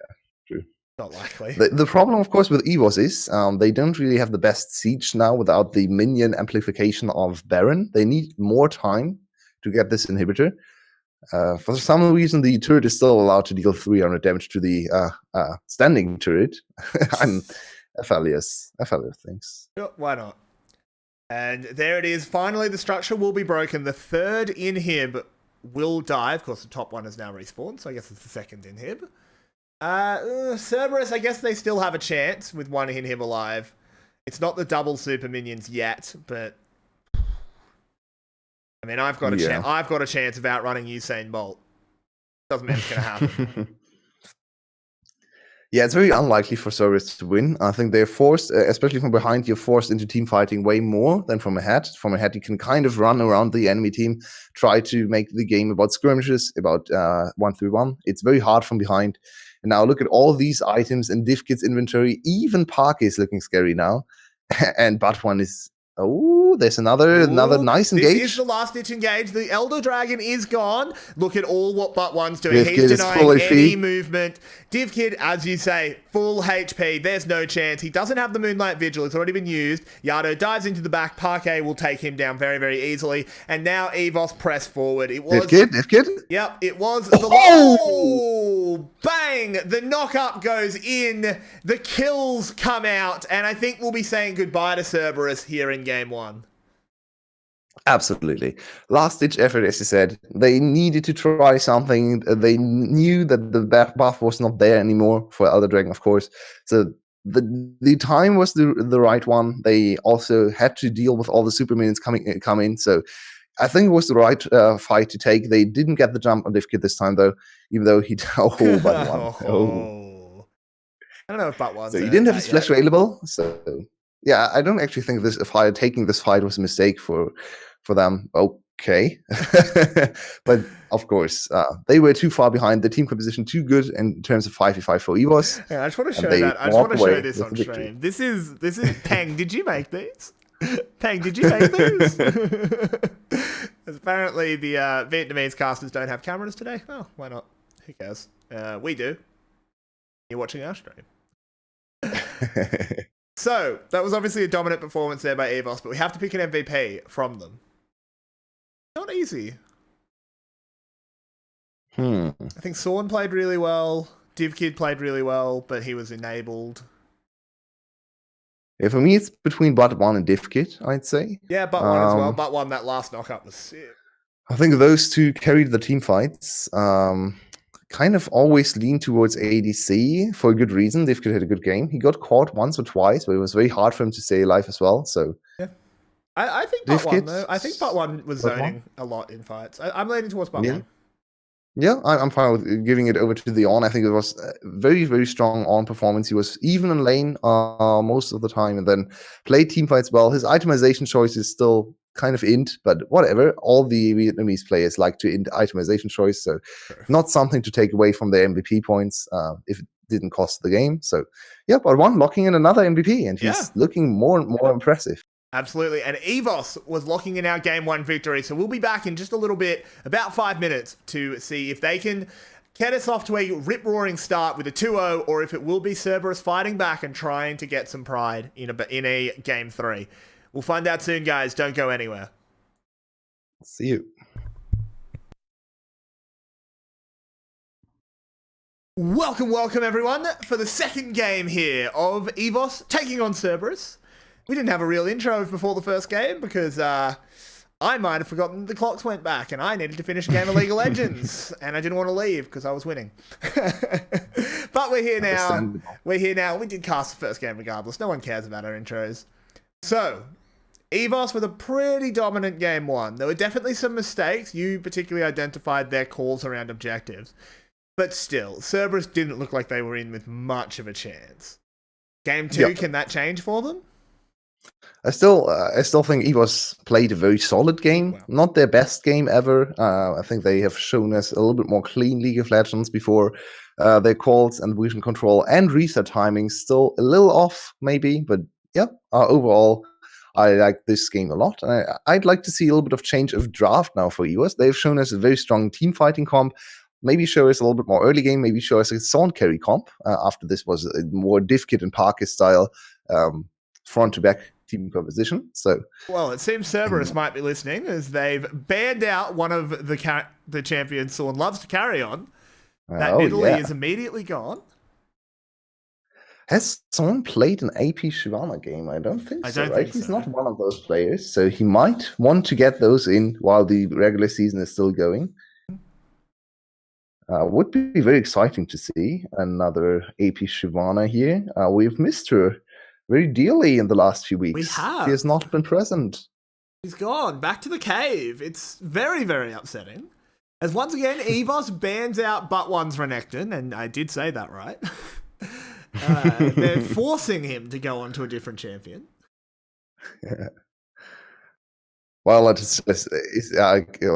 true. Not likely. The problem, of course, with EVOS is they don't really have the best siege now without the minion amplification of Baron. They need more time to get this inhibitor. For some reason, the turret is still allowed to deal 300 damage to the standing turret. I'm Aphelios. Thanks. Sure, why not? And there it is. Finally, the structure will be broken. The third inhib will die. Of course, the top one is now respawned, so I guess it's the second inhib. Cerberus, I guess they still have a chance with one inhib alive. It's not the double super minions yet, but I mean, I've got a chance of outrunning Usain Bolt. Doesn't mean it's going to happen. Yeah, it's very unlikely for Cerberus to win. I think they're forced, especially from behind, you're forced into team fighting way more than from ahead. From ahead, you can kind of run around the enemy team, try to make the game about skirmishes, about 1v1. It's very hard from behind. And now look at all these items in Divkid's inventory. Even Park is looking scary now. And Butt1 is... Oh, there's another nice engage. This is the last ditch engage. The Elder Dragon is gone. Look at all what Butt1's doing. Divkid He's denying any movement. Divkid, as you say, full HP. There's no chance. He doesn't have the Moonlight Vigil. It's already been used. Yado dives into the back. Parquet will take him down very, very easily. And now EVOS press forward. It was Divkid. Yep, it was the oh, bang! The knock-up goes in. The kills come out. And I think we'll be saying goodbye to Cerberus here in game one. Absolutely. Last ditch effort, as you said. They needed to try something. They knew that the buff was not there anymore for Elder Dragon, of course. So the time was the right one. They also had to deal with all the super minions come in. So I think it was the right fight to take. They didn't get the jump on Divkid this time, though, even though he... Oh. I don't know if Butt1... So he didn't have his flash available, so... Yeah, I don't actually think taking this fight was a mistake for them. Okay. But, of course, they were too far behind. The team composition too good in terms of 5v5 for EVOS. Yeah, I just want to show that. I just want to show this on stream. This is Peng, did you make these? Peng, did you make these? Apparently, the Vietnamese casters don't have cameras today. Oh, why not? Who cares? We do. You're watching our stream. So, that was obviously a dominant performance there by EVOS, but we have to pick an MVP from them. Not easy. I think Sorn played really well. Divkid played really well, but he was enabled. Yeah, for me, it's between Butt1 and Divkid, I'd say. Yeah, Butt1 as well. Butt1, that last knockup was sick. I think those two carried the team fights. Kind of always lean towards ADC for a good reason. Divkid had a good game. He got caught once or twice, but it was very hard for him to stay alive as well. So yeah, I think Butt1 though. I think Butt1 was zoning a lot in fights. I'm leaning towards Butt1. Yeah, I'm fine with giving it over to the On. I think it was a very, very strong On performance. He was even in lane most of the time, and then played team fights well. His itemization choice is still kind of int, but whatever. All the Vietnamese players like to int itemization choice, so not something to take away from their MVP points if it didn't cost the game. So yeah, Butt1 locking in another MVP, and he's looking more and more impressive. Absolutely, and EVOS was locking in our game one victory, so we'll be back in just a little bit, about 5 minutes, to see if they can get us off to a rip-roaring start with a 2-0, or if it will be Cerberus fighting back and trying to get some pride in a Game 3. We'll find out soon, guys. Don't go anywhere. See you. Welcome, everyone, for the second game here of EVOS taking on Cerberus. We didn't have a real intro before the first game because I might have forgotten the clocks went back and I needed to finish a game of League of Legends and I didn't want to leave because I was winning. But we're here now. We did cast the first game regardless. No one cares about our intros. So, EVOS with a pretty dominant game one. There were definitely some mistakes. You particularly identified their calls around objectives. But still, Cerberus didn't look like they were in with much of a chance. Game 2, Can that change for them? I still think EVOS played a very solid game. Wow. Not their best game ever. I think they have shown us a little bit more clean League of Legends before. Their calls and vision control and reset timing still a little off, maybe. But yeah, overall, I like this game a lot. I'd like to see a little bit of change of draft now for EVOS. They've shown us a very strong team fighting comp. Maybe show us a little bit more early game. Maybe show us a Sound carry comp. After this was a more Divkit and Parker style front to back team composition. So, well, it seems Cerberus might be listening as they've banned out one of the champions Sorn loves to carry on. That Nidalee is immediately gone. Has Sorn played an AP Shyvana game? I don't think so. Right? He's not one of those players, so he might want to get those in while the regular season is still going. Would be very exciting to see another AP Shyvana here. We've missed her very dearly in the last few weeks. We have. She has not been present. She's gone back to the cave. It's very, very upsetting. As once again, EVOS bans out but one's Renekton, and I did say that right. They're forcing him to go on to a different champion. Yeah. Well, it's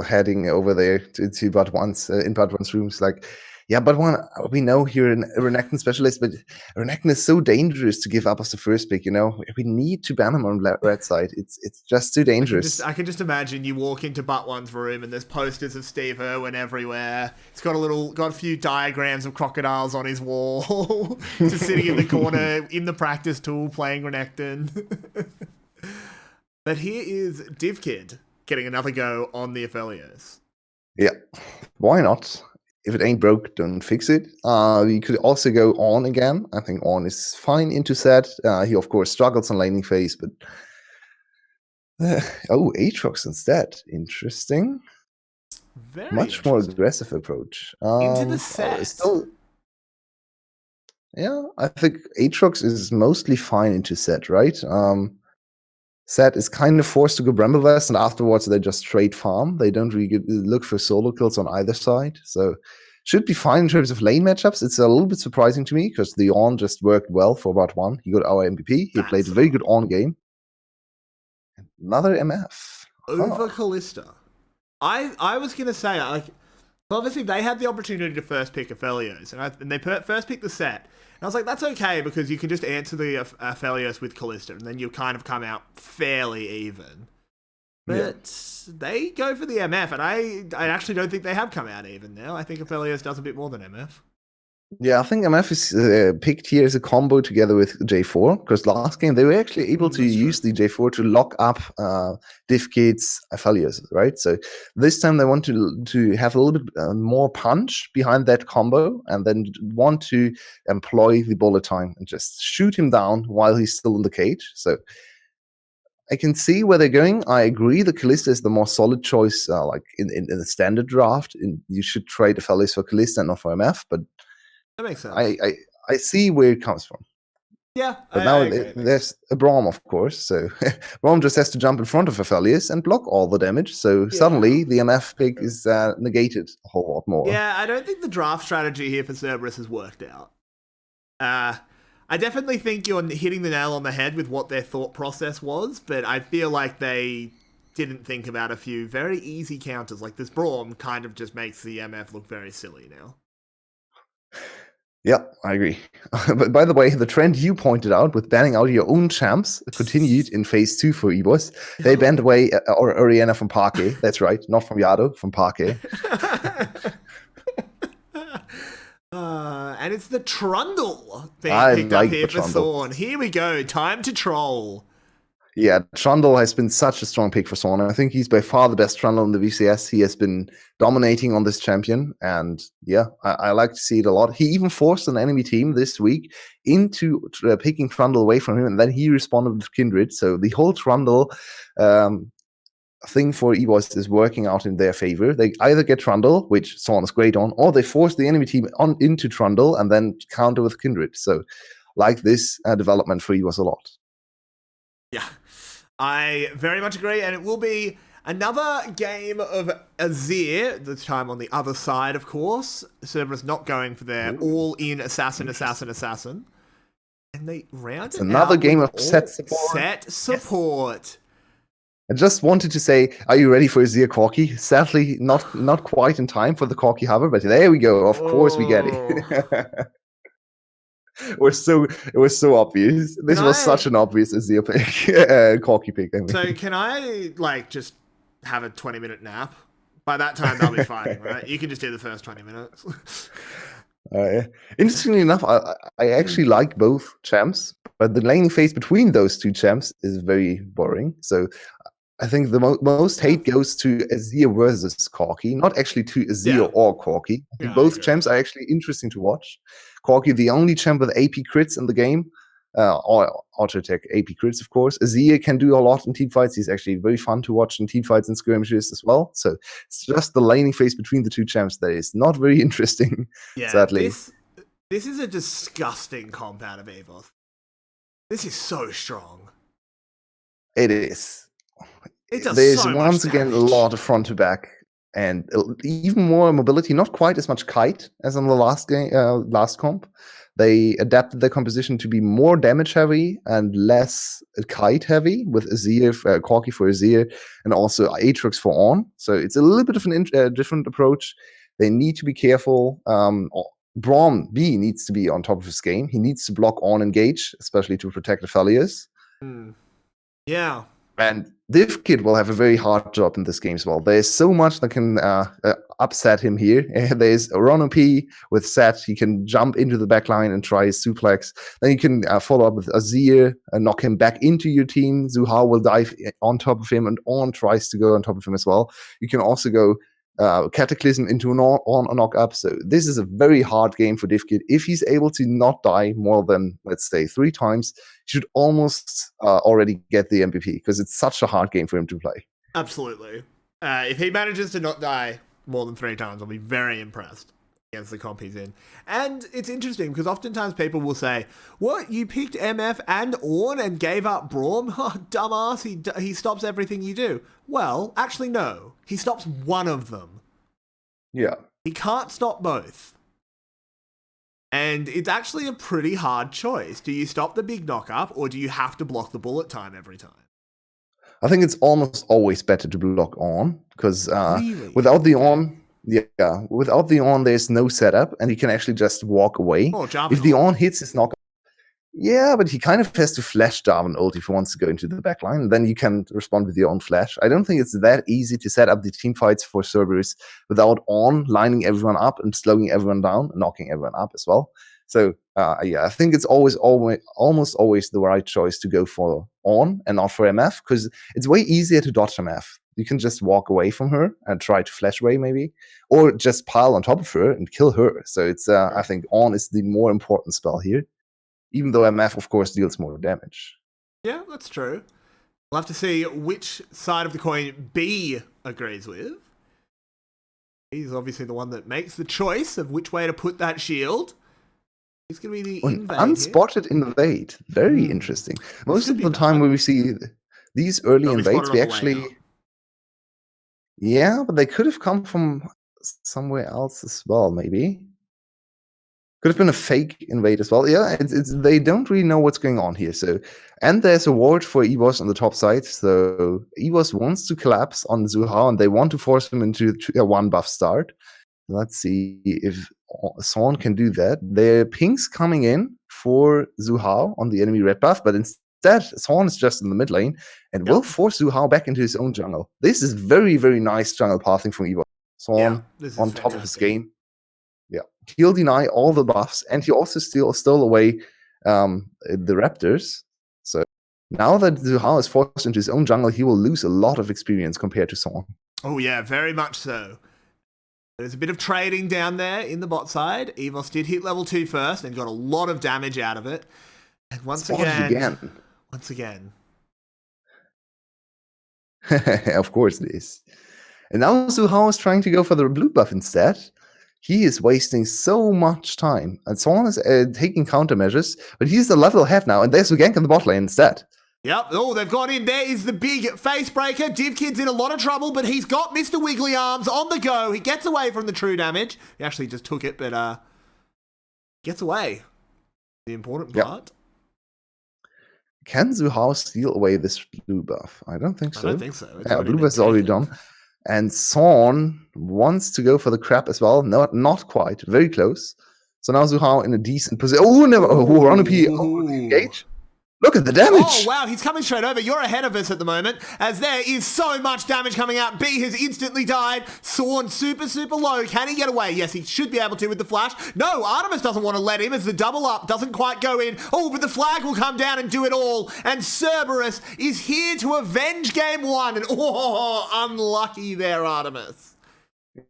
heading over there to but one's in but one's rooms. Like, yeah, but one we know here in Renekton specialist, but Renekton is so dangerous to give up as the first pick. You know, we need to ban him on red side. It's just too dangerous. I can just imagine you walk into but one's room and there's posters of Steve Irwin everywhere. He's got a few diagrams of crocodiles on his wall, just sitting in the corner in the practice tool playing Renekton. But here is Divkid getting another go on the Aphelios. Yeah, why not? If it ain't broke, don't fix it. We could also go on again. I think on is fine into set. He, of course, struggles on laning phase, but... Aatrox instead. Interesting. Very Much more aggressive approach. Into the set. Yeah, I think Aatrox is mostly fine into set, right? Set is kind of forced to go Bramblevest, and afterwards they just trade farm. They don't really look for solo kills on either side. So should be fine in terms of lane matchups. It's a little bit surprising to me because the On just worked well for about one. He got our MVP. He played a very good On game. Another MF. Over Kalista. I was going to say, obviously they had the opportunity to first pick Aphelios, and they first picked the set. And I was like, that's okay, because you can just answer the Aphelios with Kalista, and then you'll kind of come out fairly even. But they go for the MF, and I actually don't think they have come out even now. I think Aphelios does a bit more than MF. Yeah, I think MF is picked here as a combo together with J4, because last game they were actually able to use the J4 to lock up Divkid's Aphelios, right? So this time they want to have a little bit more punch behind that combo, and then want to employ the bullet time and just shoot him down while he's still in the cage. So I can see where they're going. I agree the Kalista is the more solid choice, like in the standard draft. You should trade Aphelios for Kalista and not for MF, but that makes sense. I see where it comes from. Yeah. But now there's a Braum, of course. So Braum just has to jump in front of Aphelios and block all the damage. So suddenly the MF pick is negated a whole lot more. Yeah, I don't think the draft strategy here for Cerberus has worked out. I definitely think you're hitting the nail on the head with what their thought process was, but I feel like they didn't think about a few very easy counters. Like this Braum kind of just makes the MF look very silly now. Yeah, I agree. But by the way, the trend you pointed out with banning out your own champs continued in phase 2 for EVOS. They banned away Orianna from Parquet. That's right, not from Yado, from Parquet. And it's the Trundle being I picked up like here the for Trundle. Thorn. Here we go. Time to troll. Yeah, Trundle has been such a strong pick for Swan. I think he's by far the best Trundle in the VCS. He has been dominating on this champion, and yeah, I like to see it a lot. He even forced an enemy team this week into picking Trundle away from him, and then he responded with Kindred. So the whole Trundle thing for EVOS is working out in their favor. They either get Trundle, which Swan is great on, or they force the enemy team on into Trundle and then counter with Kindred. So like this development for EVOS a lot. Yeah, I very much agree, and it will be another game of Azir, this time on the other side, of course. Cerberus not going for their all-in assassin. And they round it Another out game with of set support. Set support. Yes. I just wanted to say, are you ready for Azir Corki? Sadly, not quite in time for the Corki hover, but there we go. Of course we get it. It was so obvious. This was such an obvious Azir pick, Corki pick. I mean. So can I just have a 20-minute nap? By that time, they'll be fighting, right? You can just do the first 20 minutes. Interestingly enough, I actually like both champs, but the laning phase between those two champs is very boring. So I think the most hate goes to Azir versus Corki, not actually to Azir or Corki. I think both champs are actually interesting to watch. Corki, the only champ with AP crits in the game, or auto attack AP crits, of course. Azir can do a lot in team fights. He's actually very fun to watch in team fights and skirmishes as well. So it's just the laning phase between the two champs that is not very interesting, sadly. This is a disgusting comp out of EVOS. This is so strong. It is. It does There's so once much again a lot of front to back and even more mobility. Not quite as much kite as on the last comp. They adapted their composition to be more damage heavy and less kite heavy with Azir, Corki for Azir, and also Aatrox for On. So it's a little bit of a different approach. They need to be careful. Braum B needs to be on top of his game. He needs to block On engage, especially to protect Aphelios. Yeah. And DivKid will have a very hard job in this game as well. There's so much that can upset him here. There's Rono P with Set. He can jump into the backline and try his suplex. Then you can follow up with Azir and knock him back into your team. Zuhao will dive on top of him, and On tries to go on top of him as well. You can also go Cataclysm into an on knock up. So this is a very hard game for DivKid. If he's able to not die more than, let's say, 3 times, he should almost already get the MVP because it's such a hard game for him to play. Absolutely. If he manages to not die more than 3 times, I'll be very impressed against the comp he's in. And it's interesting because oftentimes people will say, what, you picked MF and Ornn and gave up Braum? Oh, dumbass, he stops everything you do. Well, actually no, he stops one of them. Yeah. He can't stop both. And it's actually a pretty hard choice. Do you stop the big knock-up or do you have to block the bullet time every time? I think it's almost always better to block On because Really? without the On, there's no setup and he can actually just walk away. Oh, if the On hits his knock, yeah, but he kind of has to flash Jarvan ult if he wants to go into the backline. Then you can respond with your own flash. I don't think it's that easy to set up the team fights for Cerberus without On lining everyone up and slowing everyone down and knocking everyone up as well. So I think it's almost always the right choice to go for On and not for MF because it's way easier to dodge MF. You can just walk away from her and try to flash away maybe, or just pile on top of her and kill her. So it's I think On is the more important spell here. Even though MF, of course, deals more damage. Yeah, that's true. We'll have to see which side of the coin B agrees with. He's obviously the one that makes the choice of which way to put that shield. He's going to be the invade unspotted invade. Very interesting. Most of the time when we see these early invades, we actually... Yeah, but they could have come from somewhere else as well, maybe. Could have been a fake invade as well. Yeah, they don't really know what's going on here. So, and there's a ward for EVOS on the top side. So EVOS wants to collapse on Zuhao, and they want to force him into a 1 buff start. Let's see if Swan can do that. There are pings coming in for Zuhao on the enemy red buff, but instead Swan is just in the mid lane and will force Zuhao back into his own jungle. This is very, very nice jungle pathing from EVOS. Swan on top of his game. Yeah, he'll deny all the buffs, and he also stole away the raptors. So now that Zhu Hao is forced into his own jungle, he will lose a lot of experience compared to Son. Oh yeah, very much so. There's a bit of trading down there in the bot side. EVOS did hit level 2 first and got a lot of damage out of it. And once again. Of course it is. And now Zhu Hao is trying to go for the blue buff instead. He is wasting so much time. And Son is taking countermeasures, but he's a level ahead now, and there's Ugank in the bot lane instead. Yep. Oh, they've gone in. There is the big face breaker. DivKid's in a lot of trouble, but he's got Mr. Wiggly Arms on the go. He gets away from the true damage. He actually just took it, but gets away. The important part. Can Zhu Hao steal away this blue buff? I don't think so. I don't think so. Blue buff is already done. And Son wants to go for the crab as well. No, not quite. Very close. So now Zhu Hao in a decent position. Oh, no. Oh, Runapee. Oh, engage. Look at the damage. Oh, wow. He's coming straight over. You're ahead of us at the moment, as there is so much damage coming out. B has instantly died. Sorn super, super low. Can he get away? Yes, he should be able to with the flash. No, Artemis doesn't want to let him as the double up doesn't quite go in. Oh, but the flag will come down and do it all. And Cerberus is here to avenge game 1. And unlucky there, Artemis.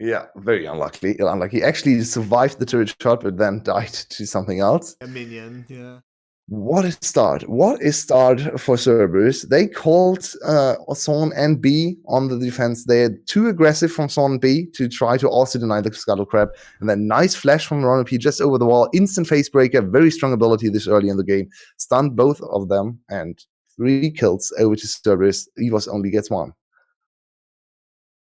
Yeah, very unlucky. He actually survived the turret shot, but then died to something else. A minion, yeah. What is start? What is start for Cerberus? They called Son and B on the defense. They're too aggressive from Son and B to try to also deny the Scuttle Crab. And then nice flash from Runapee just over the wall. Instant face breaker. Very strong ability this early in the game. Stunned both of them. And 3 kills over to Cerberus. EVOS only gets 1.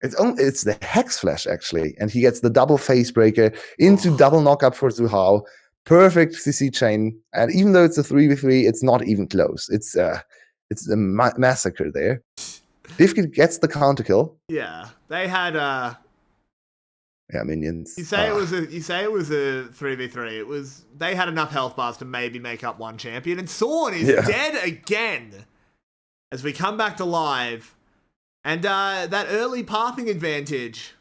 It's the Hex Flash, actually. And he gets the double face breaker into double knockup for Zhu Hao. Perfect CC chain, and even though it's a 3v3, it's not even close. It's a massacre there. DivKid gets the counter kill. Yeah, they had minions. You say it was a 3v3. They had enough health bars to maybe make up 1 champion, and Sorn is dead again as we come back to live. And that early pathing advantage.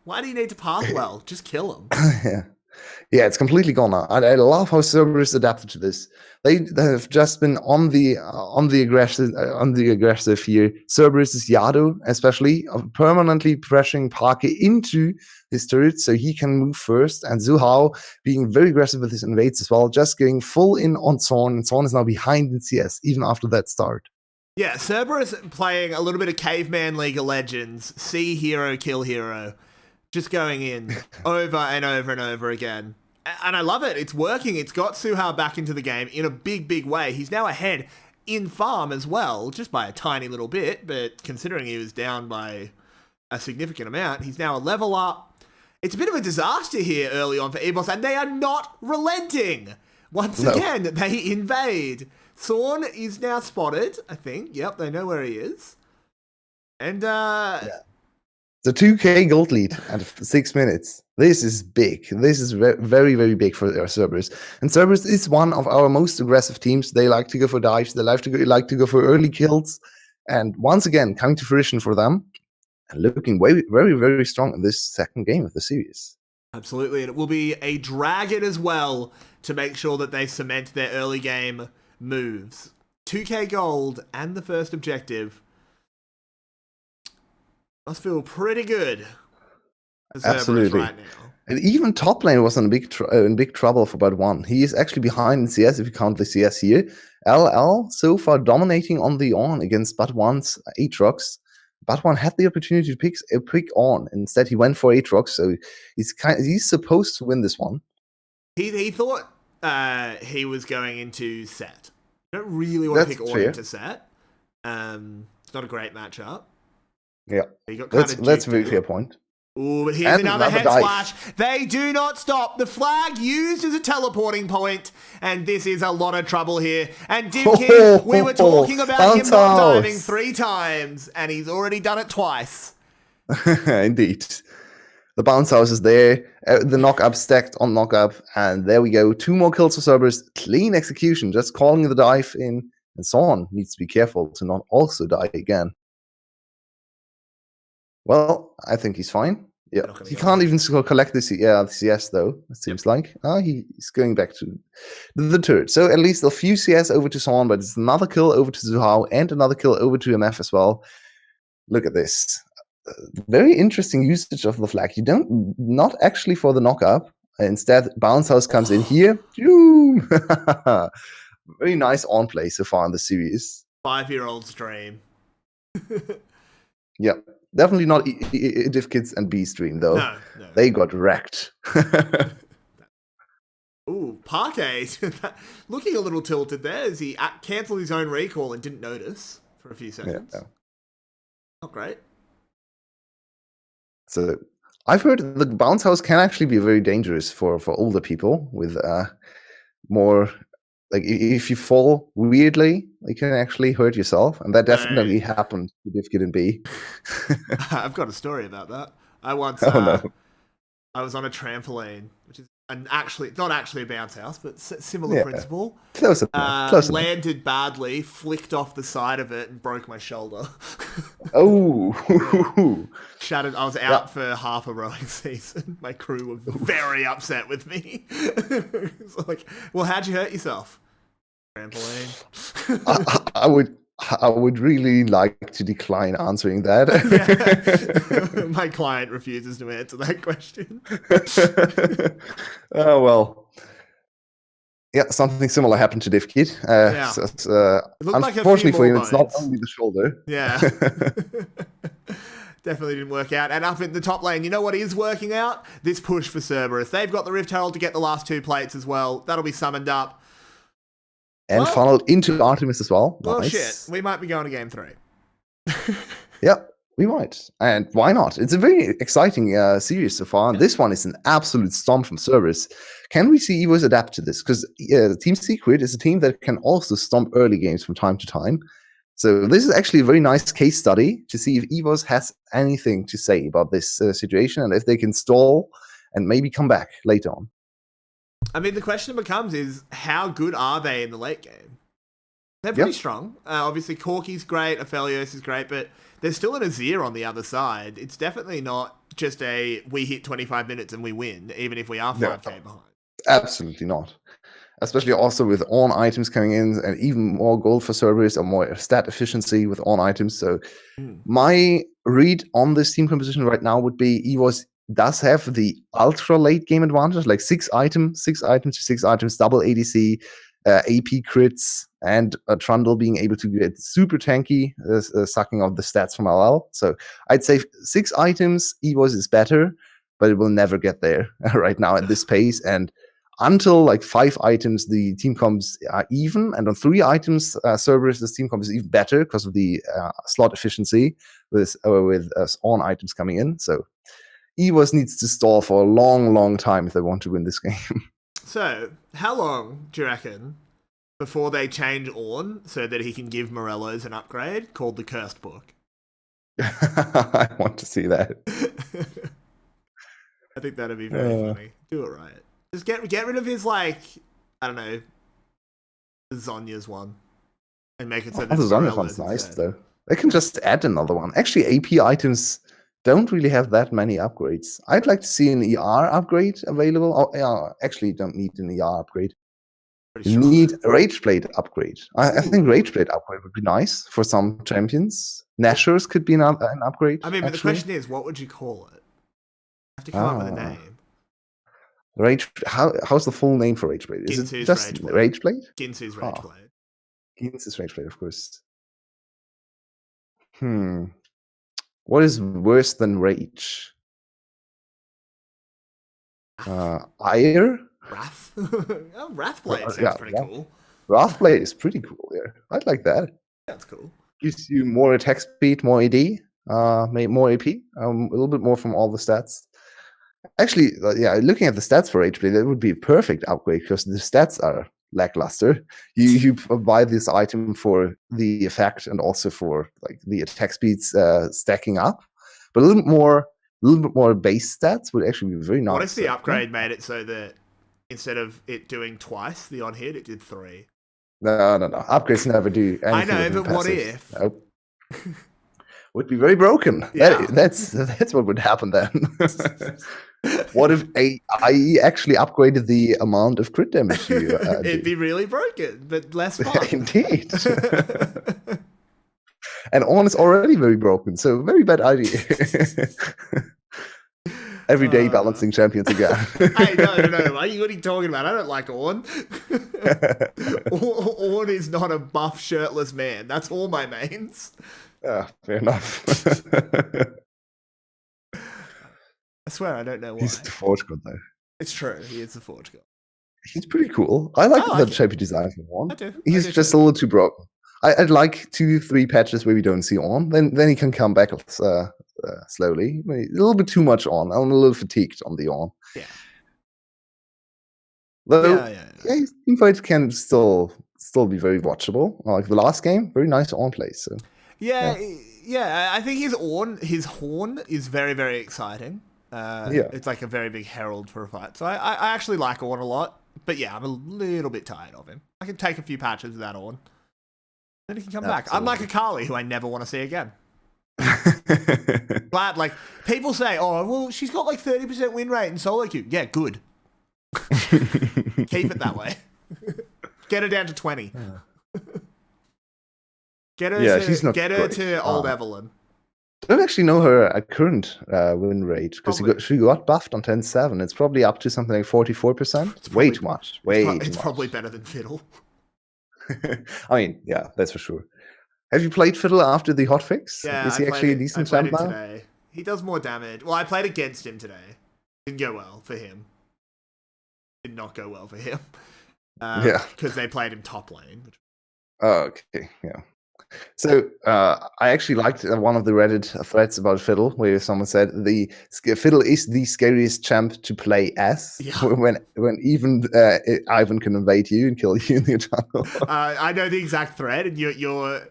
Why do you need to path well? Just kill him. Yeah, it's completely gone now. I love how Cerberus adapted to this. They have just been on the aggressive here. Cerberus's Yado, especially, permanently pressuring Parker into his turret so he can move first. And Zhu Hao being very aggressive with his invades as well, just getting full in on Son. And Son is now behind in CS, even after that start. Yeah, Cerberus playing a little bit of Caveman League of Legends, see hero, kill hero. Just going in over and over and over again. And I love it. It's working. It's got Zhu Hao back into the game in a big, big way. He's now ahead in farm as well, just by a tiny little bit. But considering he was down by a significant amount, he's now a level up. It's a bit of a disaster here early on for EVOS, and they are not relenting. Once again, they invade. Sorn is now spotted, I think. Yep, they know where he is. And, The 2k gold lead at 6 minutes. This is big. This is very, very big for Cerberus. And Cerberus is one of our most aggressive teams. They like to go for dives. They like to go for early kills. And once again, coming to fruition for them. And looking very, very strong in this second game of the series. Absolutely. And it will be a dragon as well to make sure that they cement their early game moves. 2k gold and the first objective. Must feel pretty good. Absolutely. Right now. And even top lane was in big trouble for BO3. He is actually behind in CS if you count the CS here. LL so far dominating on the on against BO3's Aatrox. BO3 had the opportunity to pick on. Instead, he went for Aatrox, so he's supposed to win this one. He thought he was going into set. I don't really want to pick all into set. It's not a great matchup. Yeah, that's a very fair point. Ooh, but here's another head splash. They do not stop. The flag used as a teleporting point, and this is a lot of trouble here. And DivKid, we were talking about him not diving 3 times, and he's already done it twice. Indeed. The bounce house is there, the knock-up stacked on knock-up, and there we go. 2 more kills for Cerberus. Clean execution, just calling the dive in, and Son needs to be careful to not also die again. Well, I think he's fine. Yeah, They're not gonna he go can't ahead. even collect the CS though. It seems like he's going back to the turret. So at least a few CS over to Swan, but it's another kill over to Zuhao and another kill over to MF as well. Look at this. Very interesting usage of the flag. You don't not actually for the knockup. Instead, Bounce House comes in here. Very nice on play so far in the series. 5-year-old's dream. Yeah, definitely not Div Kids and B stream though. No. They got wrecked. Ooh, Parquet looking a little tilted there as he cancelled his own recall and didn't notice for a few seconds. Yeah. Not great. So I've heard the bounce house can actually be very dangerous for older people with more like if you fall weirdly, you can actually hurt yourself, and that definitely happened to Divkid and B. I've got a story about that. I once no. I was on a trampoline, which is not actually a bounce house, but similar principle. Close enough. Landed badly, flicked off the side of it, and broke my shoulder. Oh, shattered. I was out for half a rowing season. My crew were very upset with me. It's like, well, how'd you hurt yourself? Trampoline. I would really like to decline answering that. Yeah. My client refuses to answer that question. Oh, well. Yeah, something similar happened to Divkid. Unfortunately for him, it's not only the shoulder. Yeah. Definitely didn't work out. And up in the top lane, you know what is working out? This push for Cerberus. They've got the Rift Herald to get the last 2 plates as well. That'll be summoned up. And funneled into Artemis as well. Well, shit. We might be going to game 3. Yeah, we might. And why not? It's a very exciting series so far. And this one is an absolute stomp from Cerberus. Can we see EVOS adapt to this? Because Team Secret is a team that can also stomp early games from time to time. So this is actually a very nice case study to see if EVOS has anything to say about this situation and if they can stall and maybe come back later on. I mean, the question becomes is how good are they in the late game? They're pretty strong. Obviously, Corky's great, Aphelios is great, but there's still an Azir on the other side. It's definitely not just we hit 25 minutes and we win, even if we are 5k behind. Absolutely not. Especially also with on items coming in and even more gold for Cerberus or more stat efficiency with on items. So my read on this team composition right now would be EVOS does have the ultra late game advantage, like 6 items to 6 items, double ADC, AP crits, and Trundle being able to get super tanky, sucking off the stats from LL. So I'd say 6 items, EVOS is better, but it will never get there right now at this pace. And until like 5 items, the team comps are even, and on 3 items, Cerberus' team comp is even better because of the slot efficiency with on items coming in. So EVOS needs to stall for a long, long time if they want to win this game. So, how long do you reckon before they change Ornn so that he can give Morellos an upgrade called the Cursed Book? I want to see that. I think that'd be very funny. Do it right. Just get rid of his, like, I don't know, the Zonya's one. And make it so that the Zonya's one's nice, though. They can just add another one. Actually, AP items don't really have that many upgrades. I'd like to see an ER upgrade available. Oh, actually, you don't need an ER upgrade. You need a Rageblade upgrade. I think Rageblade upgrade would be nice for some champions. Nashor's could be an upgrade. I mean, but the question is, what would you call it? You have to come up with a name. How's the full name for Rageblade? Is it just Rageblade? Ginsu's Rageblade. Ginsu's Rageblade, of course. What is worse than Rage? Ire? Wrath? Oh, Wrathblade sounds pretty cool. Wrathblade is pretty cool, yeah. I'd like that. That's cool. Gives you more attack speed, more AD, more AP, a little bit more from all the stats. Actually, looking at the stats for Rageblade, that would be a perfect upgrade because the stats are lackluster. You buy this item for the effect and also for like the attack speeds stacking up, but a little bit more base stats would actually be very nice. What if the upgrade made it so that instead of it doing twice the on hit, it did 3? No. Upgrades never do anything. I know, but what if? Nope. would be very broken. Yeah. That's what would happen then. What if AI actually upgraded the amount of crit damage you It'd do? be really broken, but less fun. Indeed. And On is already very broken, so very bad idea. Everyday balancing champions again. Hey, no. What are you talking about? I don't like Ornn. Ornn is not a buff, shirtless man. That's all my mains. Fair enough. I swear I don't know why. He's the Forge God, though. It's true. He is the Forge God. He's pretty cool. I like the champion design for On. I do. He's just a little too broken. I'd like 2-3 patches where we don't see On. Then he can come back slowly. A little bit too much On. I'm a little fatigued on the On. Yeah. Though, his teamfight can still be very watchable. Like the last game, very nice On play. So yeah. I think his horn is very, very exciting. It's like a very big herald for a fight. So I actually like Ornn a lot. But yeah, I'm a little bit tired of him. I can take a few patches without Ornn. Then he can come back. Unlike Akali, who I never want to see again. Glad, like, people say, oh, well, she's got like 30% win rate in solo queue. Yeah, good. Keep it that way. Get her down to 20. Get her to old Evelyn. I don't actually know her current win rate because she got buffed on 10-7. It's probably up to something like 44%. It's way too much. It's probably better than Fiddle. I mean, yeah, that's for sure. Have you played Fiddle after the hotfix? Yeah, is he actually a decent champ now? Today. He does more damage. Well, I played against him today. Didn't go well for him. Did not go well for him. Because they played him top lane. Oh, okay, yeah. So I actually liked one of the Reddit threads about Fiddle, where someone said Fiddle is the scariest champ to play as. Yeah. When even Ivan can invade you and kill you in the jungle. I know the exact thread, and you're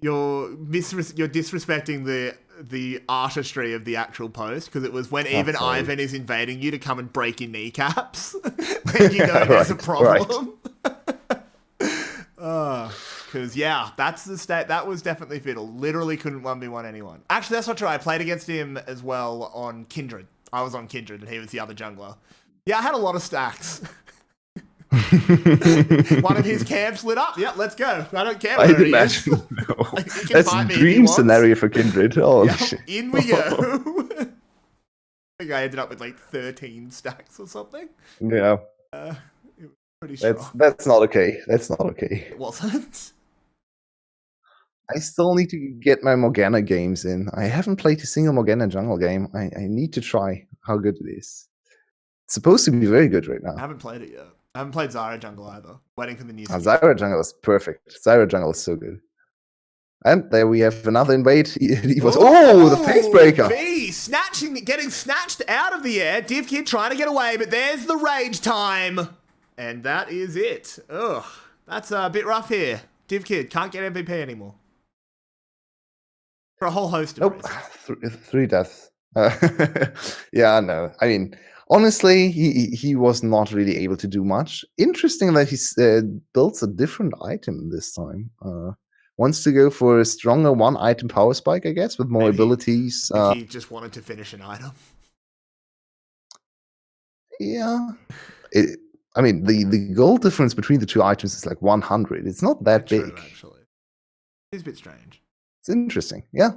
disrespecting the artistry of the actual post, because it was when even Ivan is invading you to come and break your kneecaps, then you know there's a problem. Because, that's the state. That was definitely Fiddle. Literally couldn't 1v1 anyone. Actually, that's not true. I played against him as well on Kindred. I was on Kindred, and he was the other jungler. Yeah, I had a lot of stacks. One of his camps lit up. Yeah, let's go. I don't care where he is. No. That's a dream scenario for Kindred. Holy shit. In we go. I think I ended up with like 13 stacks or something. Yeah. It was pretty strong. That's not okay. That's not okay. It wasn't. I still need to get my Morgana games in. I haven't played a single Morgana jungle game. I need to try how good it is. It's supposed to be very good right now. I haven't played it yet. I haven't played Zyra jungle either. Waiting for the news. Zyra jungle is perfect. Zyra jungle is so good. And there we have another invade. He was the face breaker. V getting snatched out of the air. DivKid trying to get away, but there's the rage time. And that is it. Ugh. That's a bit rough here. DivKid can't get MVP anymore. For a whole host of reasons. 3 deaths. Yeah, no. I mean, honestly, he was not really able to do much. Interesting that he built a different item this time. Wants to go for a stronger 1-item power spike, I guess, with more abilities. He just wanted to finish an item. Yeah. I mean, the gold difference between the 2 items is like 100. It's not that big. True, actually. It's a bit strange. It's interesting. Yeah.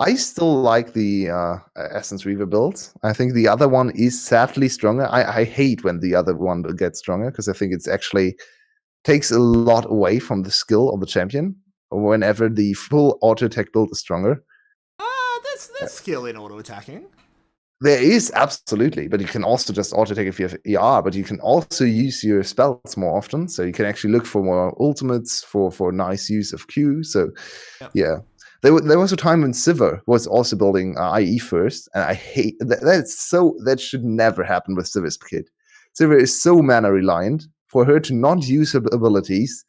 I still like the Essence Reaver build. I think the other one is sadly stronger. I hate when the other one gets stronger, because I think it's actually takes a lot away from the skill of the champion whenever the full auto attack build is stronger. That's skill in auto attacking. There is, absolutely, but you can also just auto attack if you have ER, but you can also use your spells more often, so you can actually look for more ultimates for nice use of Q. So yeah. There was a time when Sivir was also building IE first, and I hate that. That should never happen with Sivir's kit. Sivir is so mana reliant. For her to not use her abilities,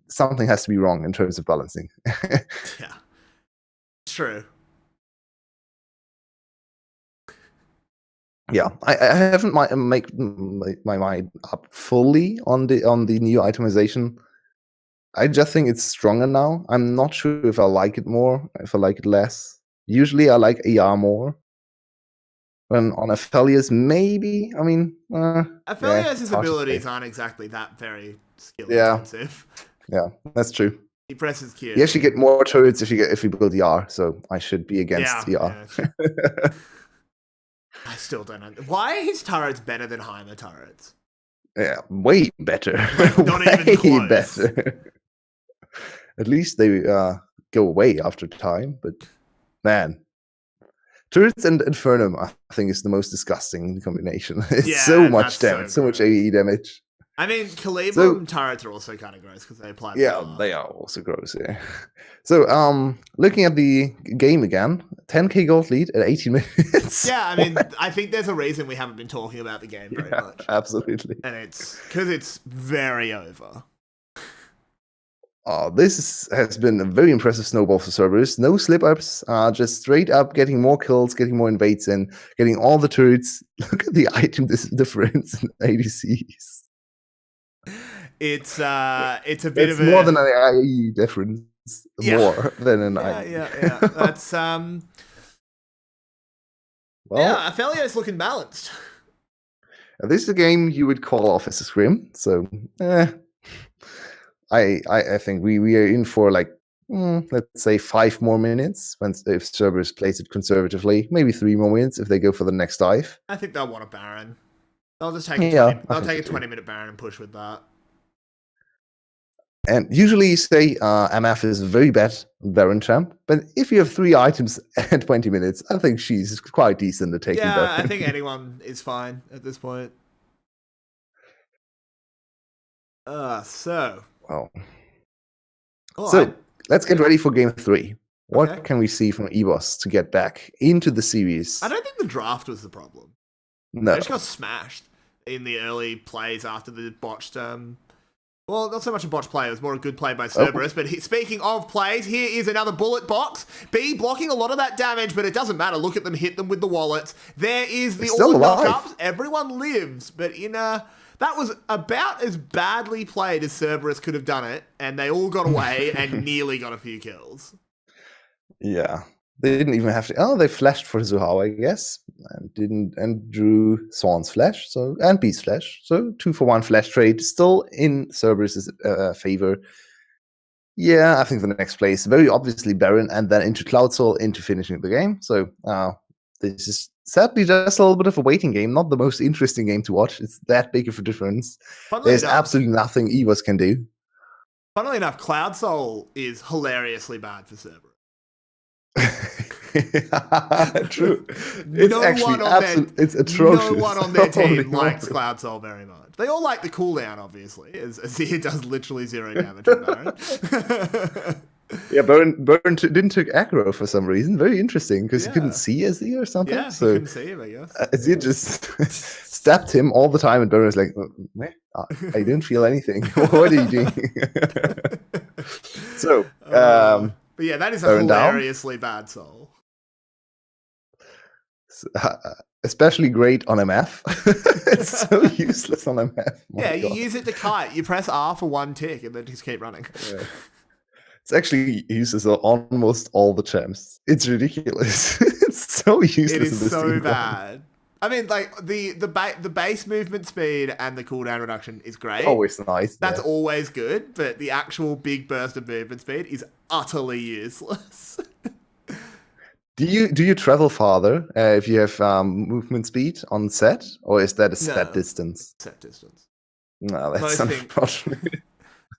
something has to be wrong in terms of balancing. Yeah, true. Yeah, I haven't make my mind up fully on the new itemization. I just think it's stronger now. I'm not sure if I like it more, if I like it less. Usually I like AR more. When on Aphelios, maybe. I mean, Aphelios' abilities aren't exactly that very skill intensive. Yeah, that's true. He presses Q. You actually get more turrets if you build ER, so I should be against ER. Yeah, I still don't know. Why are his turrets better than Heimer turrets? Yeah, way better. Like, not even close. Better. At least they go away after time, but man. Turrets and Infernum, I think, is the most disgusting combination. It's so much damage, so much AE damage. I mean, Calibrum turrets are also kind of gross because they apply. Yeah, they are also gross. Yeah. So, looking at the game again, 10k gold lead at 18 minutes. Yeah, I mean, I think there's a reason we haven't been talking about the game very much. Absolutely, and it's because it's very over. This has been a very impressive snowball for Cerberus. No slip-ups, just straight up getting more kills, getting more invades in, getting all the turrets. Look at the item difference in ADCs. It's a bit of more than an IE difference. More than an IE. Yeah. That's Aphelios looking balanced. This is a game you would call off as a scrim, so I think we are in for like let's say 5 more minutes if Cerberus plays it conservatively. Maybe 3 more minutes if they go for the next dive. I think they'll want a Baron. They'll just take a 20-minute Baron and push with that. And usually you say MF is a very bad Baron champ, but if you have 3 items at 20 minutes, I think she's quite decent at taking Baron. I think anyone is fine at this point. Let's get ready for game 3. What can we see from EVOS to get back into the series? I don't think the draft was the problem. No. They just got smashed in the early plays after the botched... well, not so much a botched play. It was more a good play by Cerberus. But speaking of plays, here is another bullet box. B blocking a lot of that damage, but it doesn't matter. Look at them, hit them with the wallets. There is the all knockups. Everyone lives, but in a... That was about as badly played as Cerberus could have done it, and they all got away and nearly got a few kills. Yeah. They didn't even have to... Oh, they flashed for Zuhao, I guess, and drew Swan's flash, and Beast's flash. So 2-for-1 flash trade, still in Cerberus' favor. Yeah, I think the next play is very obviously Baron, and then into Cloud Soul, into finishing the game. So this is sadly just a little bit of a waiting game, not the most interesting game to watch. It's that big of a difference. There's absolutely nothing EVOS can do. Funnily enough, Cloud Soul is hilariously bad for Cerberus. True. It's atrocious. No one on their team likes Cloud Soul very much. They all like the cooldown, obviously, as he does literally 0 damage on Baron. Yeah, Baron didn't take aggro for some reason. Very interesting, because he couldn't see Azir or something. Yeah, he couldn't see him, I guess. Azir just stabbed him all the time, and Baron was like, I didn't feel anything. What are you doing? So, but yeah, that is a hilariously bad soul. Especially great on MF. It's so useless on MF. You use it to kite. You press R for 1 tick, and then just keep running. Yeah. It's actually useless on almost all the champs. It's ridiculous. It's so useless. It is so bad. I mean, like the base movement speed and the cooldown reduction is great. Always nice. That's always good, but the actual big burst of movement speed is utterly useless. Do you travel farther if you have movement speed on set, or is that a set distance? Set distance. No, that's unfortunate.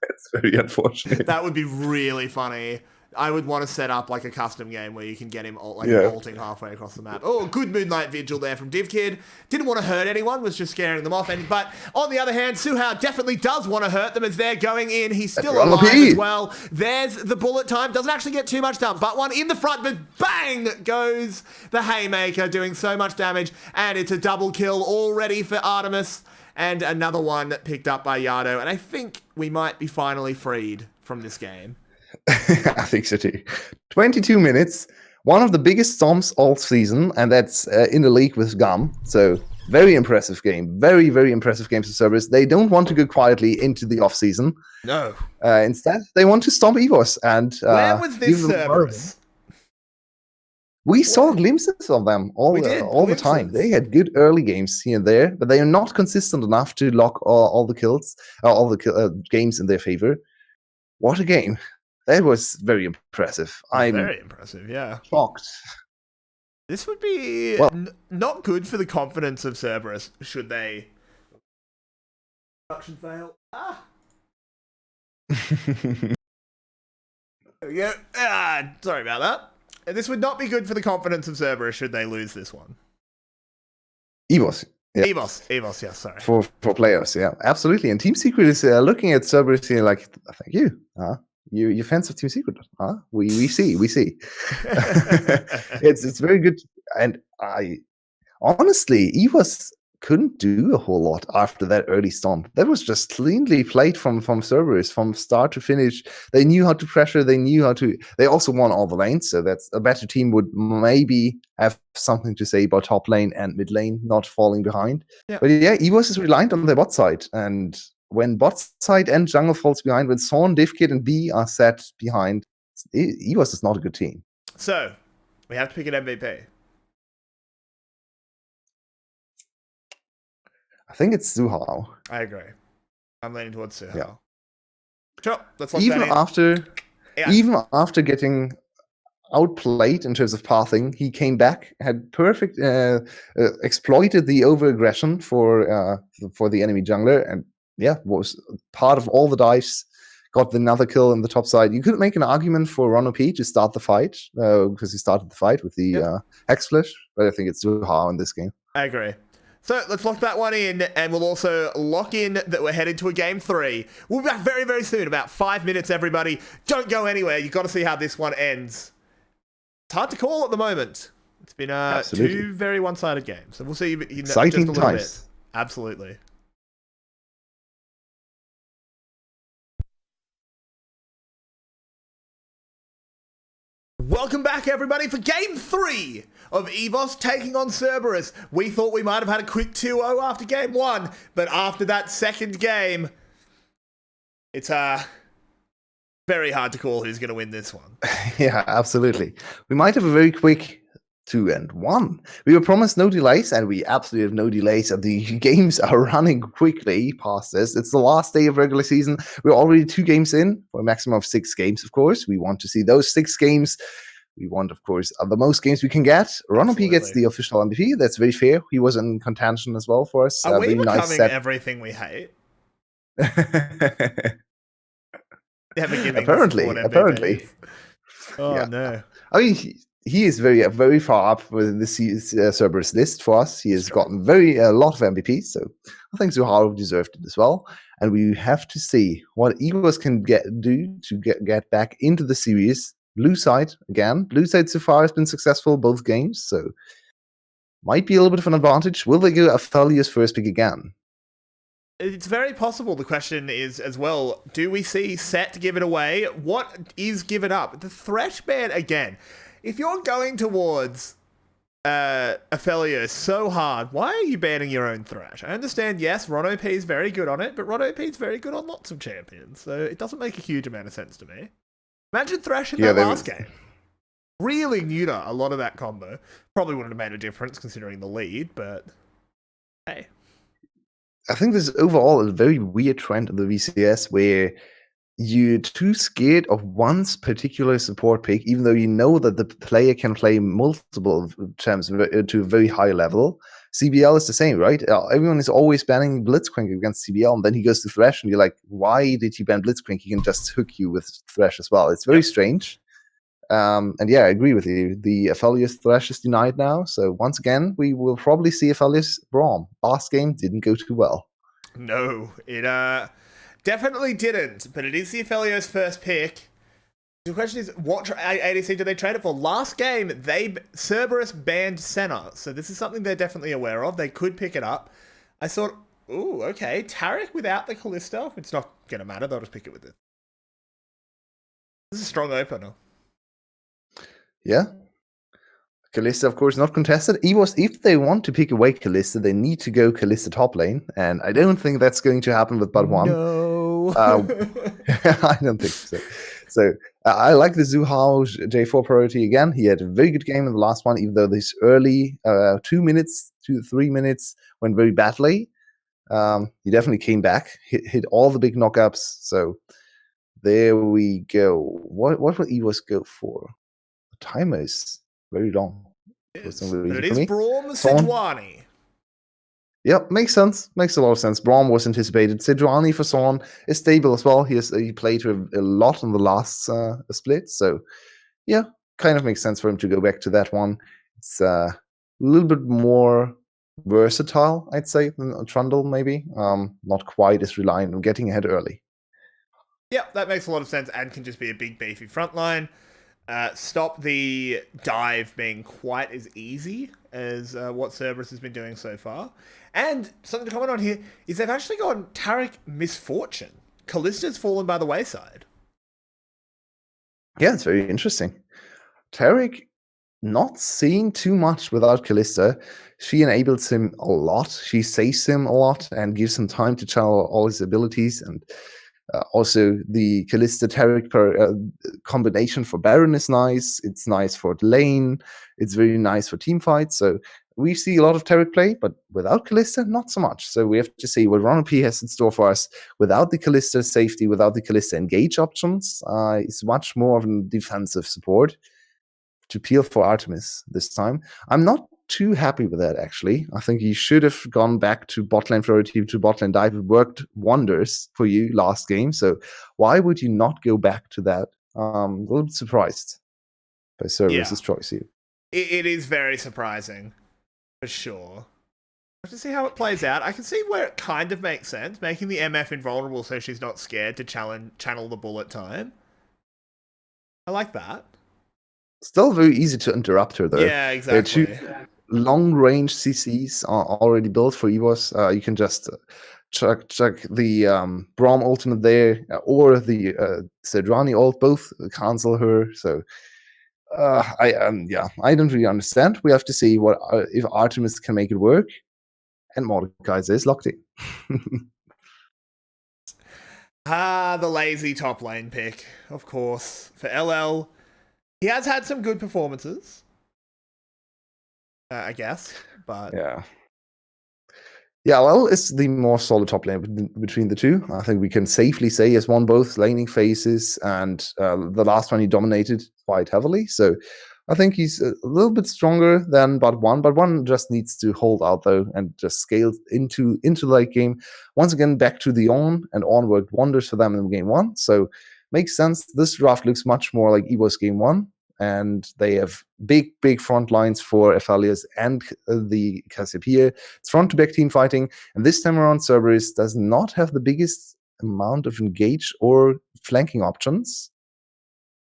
That's very unfortunate. That would be really funny. I would want to set up like a custom game where you can get him bolting halfway across the map. Oh, good Moonlight Vigil there from DivKid. Didn't want to hurt anyone, was just scaring them off. But on the other hand, Suhao definitely does want to hurt them as they're going in. He's still alive as well. There's the bullet time. Doesn't actually get too much done, but one in the front, but bang goes the Haymaker, doing so much damage. And it's a double kill already for Artemis. And another one picked up by Yado. And I think we might be finally freed from this game. I think so too. 22 minutes. One of the biggest storms all season. And that's in the league with Gum. So Very impressive game. Very, very impressive games of Cerberus. They don't want to go quietly into the off season. No. Instead, they want to stomp EVOS and Where was this give them a run. Cerberus? We saw glimpses of them all the time. They had good early games here and there, but they are not consistent enough to lock all the kills, games in their favor. What a game! That was very impressive. I'm very impressive. Yeah, shocked. This would be not good for the confidence of Cerberus should they production fail. Yeah. Sorry about that. This would not be good for the confidence of Cerberus should they lose this one. EVOS. Yeah. EVOS, yes, sorry. For players, yeah, absolutely. And Team Secret is looking at Cerberus here like, thank you. You fans of Team Secret. We see. It's very good. And I honestly, EVOS couldn't do a whole lot after that early stomp. That was just cleanly played from Cerberus from start to finish. They knew how to pressure. They knew how to. They also won all the lanes, so that's a better team would maybe have something to say about top lane and mid lane not falling behind. Yeah. But yeah, EVOS is reliant on their bot side, and when bot side and jungle falls behind, when Sorn, Divkit, and B are set behind, EVOS is not a good team. So we have to pick an MVP. I think it's Zuhao. I agree. I'm leaning towards Zuhao. Yeah. Sure, let's lock that in. Even after getting outplayed in terms of pathing, he came back, had perfect exploited the over-aggression for the enemy jungler, and was part of all the dives. Got another kill in the top side. You could make an argument for Ron OP to start the fight because he started the fight with the Hex Flash, but I think it's Zuhao in this game. I agree. So let's lock that one in, and we'll also lock in that we're headed to a game 3. We'll be back very, very soon, about 5 minutes, everybody. Don't go anywhere. You've got to see how this one ends. It's hard to call at the moment. It's been 2 very one-sided games. So we'll see in exciting just a little bit. Absolutely. Welcome back, everybody, for Game 3 of EVOS taking on Cerberus. We thought we might have had a quick 2-0 after Game 1, but after that second game, it's very hard to call who's going to win this one. Yeah, absolutely. We might have a very quick 2-1. We were promised no delays, and we absolutely have no delays, and the games are running quickly past this. It's the last day of regular season. We're already 2 games in, for a maximum of 6 games, of course. We want to see those 6 games. We want, of course, the most games we can get. Ron OP gets the official MVP. That's very fair. He was in contention as well for us. Are we becoming everything we hate? Apparently. Oh, no. I mean, he is very far up with the Cerberus list for us. He has gotten a lot of MVPs, so I think Zuhao deserved it as well. And we have to see what EVOS can do to get back into the series. Blue side again. Blue side so far has been successful both games, so might be a little bit of an advantage. Will they go Aphelios first pick again? It's very possible. The question is as well, do we see Set give it away? What is give it up? The Thresh ban again. If you're going towards Aphelios so hard, why are you banning your own Thresh? I understand, yes, Ron OP is very good on it, but Ron OP is very good on lots of champions, so it doesn't make a huge amount of sense to me. Imagine Thresh in that last game. Really neuter a lot of that combo. Probably wouldn't have made a difference considering the lead, but hey. I think there's overall a very weird trend in the VCS where you're too scared of one particular support pick, even though you know that the player can play multiple champs to a very high level. CBL is the same, right? Everyone is always banning Blitzcrank against CBL, and then he goes to Thresh, and you're like, why did you ban Blitzcrank? He can just hook you with Thresh as well. It's very strange. And yeah, I agree with you. The Aphelios Thresh is denied now, so once again, we will probably see Aphelios Braum. Last game didn't go too well. No, it definitely didn't, but it is the Aphelios first pick. The question is, what ADC do they trade it for? Last game, Cerberus banned Senna, so this is something they're definitely aware of. They could pick it up. I thought, ooh, okay, Taric without the Kalista. It's not going to matter. They'll just pick it with this. This is a strong opener. Yeah. Kalista, of course, not contested. EVOS, if they want to pick away Kalista, they need to go Kalista top lane, and I don't think that's going to happen with Bud 1. No. I don't think so. So I like the Zuhao J4 priority again. He had a very good game in the last one, even though this early 2 to 3 minutes went very badly. He definitely came back, hit all the big knockups. So there we go. What will EVOS go for? The timer is very long. For some reason But it is for me. Braum Sejuani. Yep, makes sense. Makes a lot of sense. Braum was anticipated. Sejuani for Son is stable as well. He played a lot in the last split, so yeah, kind of makes sense for him to go back to that one. It's a little bit more versatile, I'd say, than Trundle maybe. Not quite as reliant on getting ahead early. Yep, that makes a lot of sense and can just be a big beefy frontline. Stop the dive being quite as easy as what Cerberus has been doing so far. And something to comment on here is they've actually gone Taric Misfortune. Kallista's fallen by the wayside. Yeah, it's very interesting. Taric not seeing too much without Kalista. She enables him a lot. She saves him a lot and gives him time to channel all his abilities. And also, the Kalista Taric combination for Baron is nice. It's nice for the lane. It's very nice for team fights. So we see a lot of Taric play, but without Kalista, not so much. So we have to see what Ronald P has in store for us without the Kalista safety, without the Kalista engage options. It's much more of a defensive support to peel for Artemis this time. I'm not too happy with that, actually. I think you should have gone back to botlane priority, to botlane dive. It worked wonders for you last game. So why would you not go back to that? A little bit surprised by Cerberus's choice here. It is very surprising, for sure. I have to see how it plays out. I can see where it kind of makes sense, making the MF invulnerable so she's not scared to channel the bullet time. I like that. Still very easy to interrupt her, though. Yeah, exactly. Two long-range CCs are already built for EVOS. You can just chuck the Braum ultimate there, or the Sejuani ult, both cancel her. So I don't really understand. We have to see what if Artemis can make it work, and Mordecai is locked in. The lazy top lane pick, of course, for LL. He has had some good performances, I guess, but yeah. LL is the more solid top lane between the two. I think we can safely say he has won both laning phases, and the last one he dominated quite heavily. So I think he's a little bit stronger than Bud 1. Bud 1 just needs to hold out, though, and just scale into the late game. Once again, back to the On, and On worked wonders for them in game 1. So makes sense. This draft looks much more like EVO's game 1. And they have big front lines for Aphelios and the Cassiopeia. It's front-to-back team fighting. And this time around, Cerberus does not have the biggest amount of engage or flanking options.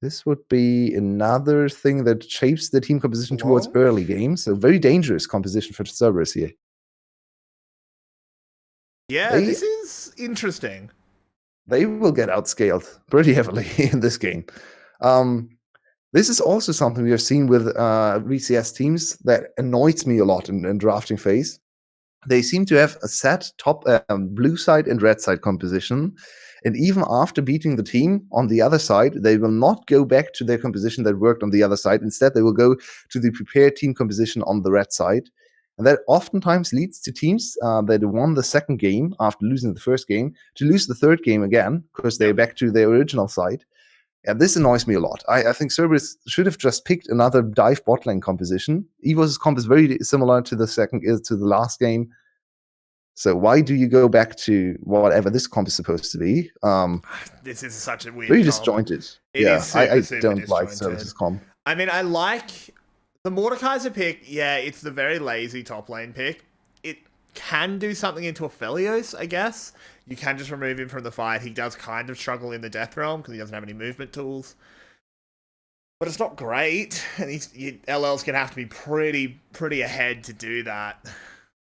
This would be another thing that shapes the team composition towards early games. So very dangerous composition for Cerberus here. Yeah, this is interesting. They will get outscaled pretty heavily in this game. This is also something we have seen with VCS teams that annoys me a lot in drafting phase. They seem to have a set top blue side and red side composition. And even after beating the team on the other side, they will not go back to their composition that worked on the other side. Instead, they will go to the prepared team composition on the red side. And that oftentimes leads to teams that won the second game after losing the first game to lose the third game again because they're back to their original side. Yeah, this annoys me a lot. I think Cerberus should have just picked another dive bot lane composition. EVO's comp is very similar to the last game. So why do you go back to whatever this comp is supposed to be? This is such a weird very comp. Disjointed. Super don't like Cerberus's comp. I mean, I like the Mordekaiser pick. Yeah, it's the very lazy top lane pick. It can do something into Aphelios, I guess. You can just remove him from the fight. He does kind of struggle in the Death Realm because he doesn't have any movement tools. But it's not great. And LL's going to have to be pretty ahead to do that.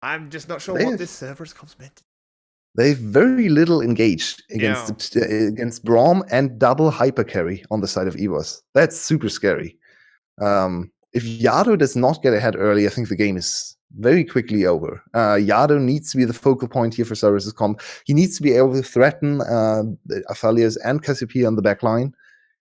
I'm just not sure what this Cerberus comp's meant to do. They've very little engaged against Braum and double hyper carry on the side of EVOS. That's super scary. if Yado does not get ahead early, I think the game is very quickly over. Yado needs to be the focal point here for Cerberus' comp. He needs to be able to threaten Aphelios and Cassiopeia on the back line.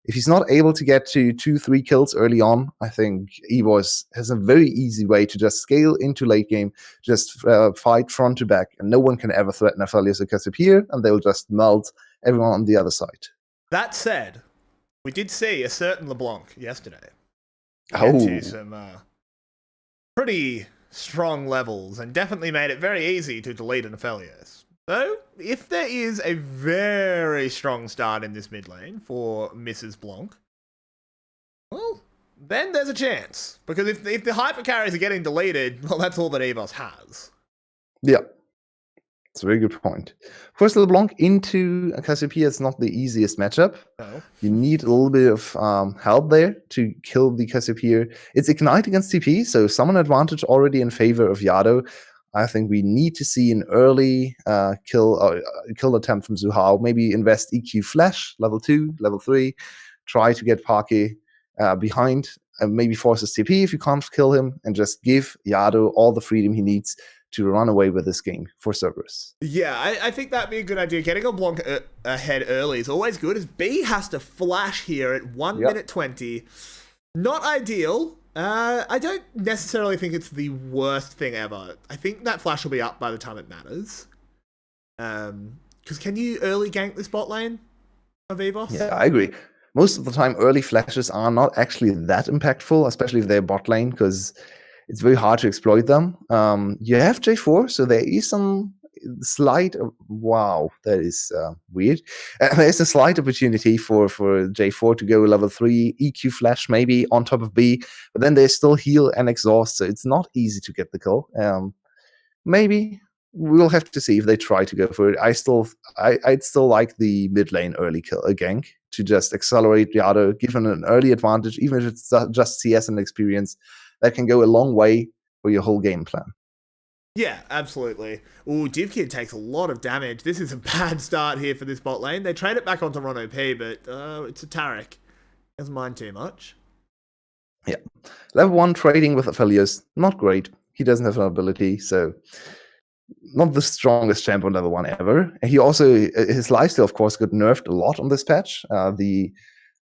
If he's not able to get to 2-3 kills early on, I think EVOS has a very easy way to just scale into late game, just fight front to back, and no one can ever threaten Aphelios or Cassiopeia, and they'll just melt everyone on the other side. That said, we did see a certain LeBlanc yesterday. Oh. To some pretty strong levels, and definitely made it very easy to delete an Aphelios. So, if there is a very strong start in this mid lane for Mrs. Blanc, well, then there's a chance. Because if the hyper carries are getting deleted, well, that's all that EVOS has. Yeah. It's a very good point. Of course, LeBlanc into Cassiopeia is not the easiest matchup. No. You need a little bit of help there to kill the Cassiopeia. It's Ignite against TP, so summon advantage already in favor of Yado. I think we need to see an early kill attempt from Zhu Hao. Maybe invest EQ Flash, level 2, level 3. Try to get Parky behind, and maybe force his TP if you can't kill him, and just give Yado all the freedom he needs to run away with this game for Cerberus. Yeah, I think that'd be a good idea. Getting a Blanc ahead early is always good, as B has to flash here at 1 minute 20. Not ideal. I don't necessarily think it's the worst thing ever. I think that flash will be up by the time it matters. Because can you early gank this bot lane of EVOS? Yeah, I agree. Most of the time, early flashes are not actually that impactful, especially if they're bot lane, because it's very hard to exploit them. You have J4, so there is some slight... Wow, that is weird. There's a slight opportunity for J4 to go level 3, EQ flash maybe on top of B, but then they still heal and exhaust, so it's not easy to get the kill. Maybe we'll have to see if they try to go for it. I'd still like the mid lane early kill, a gank, to just accelerate Yado, give him an early advantage, even if it's just CS and experience. That can go a long way for your whole game plan. Yeah, absolutely. Ooh, DivKid takes a lot of damage. This is a bad start here for this bot lane. They trade it back onto Ron OP, but it's a Tarek. Doesn't mind too much. Yeah. Level 1 trading with Aphelios, not great. He doesn't have an ability, so not the strongest champ on level 1 ever. He also, his lifesteal, of course, got nerfed a lot on this patch. The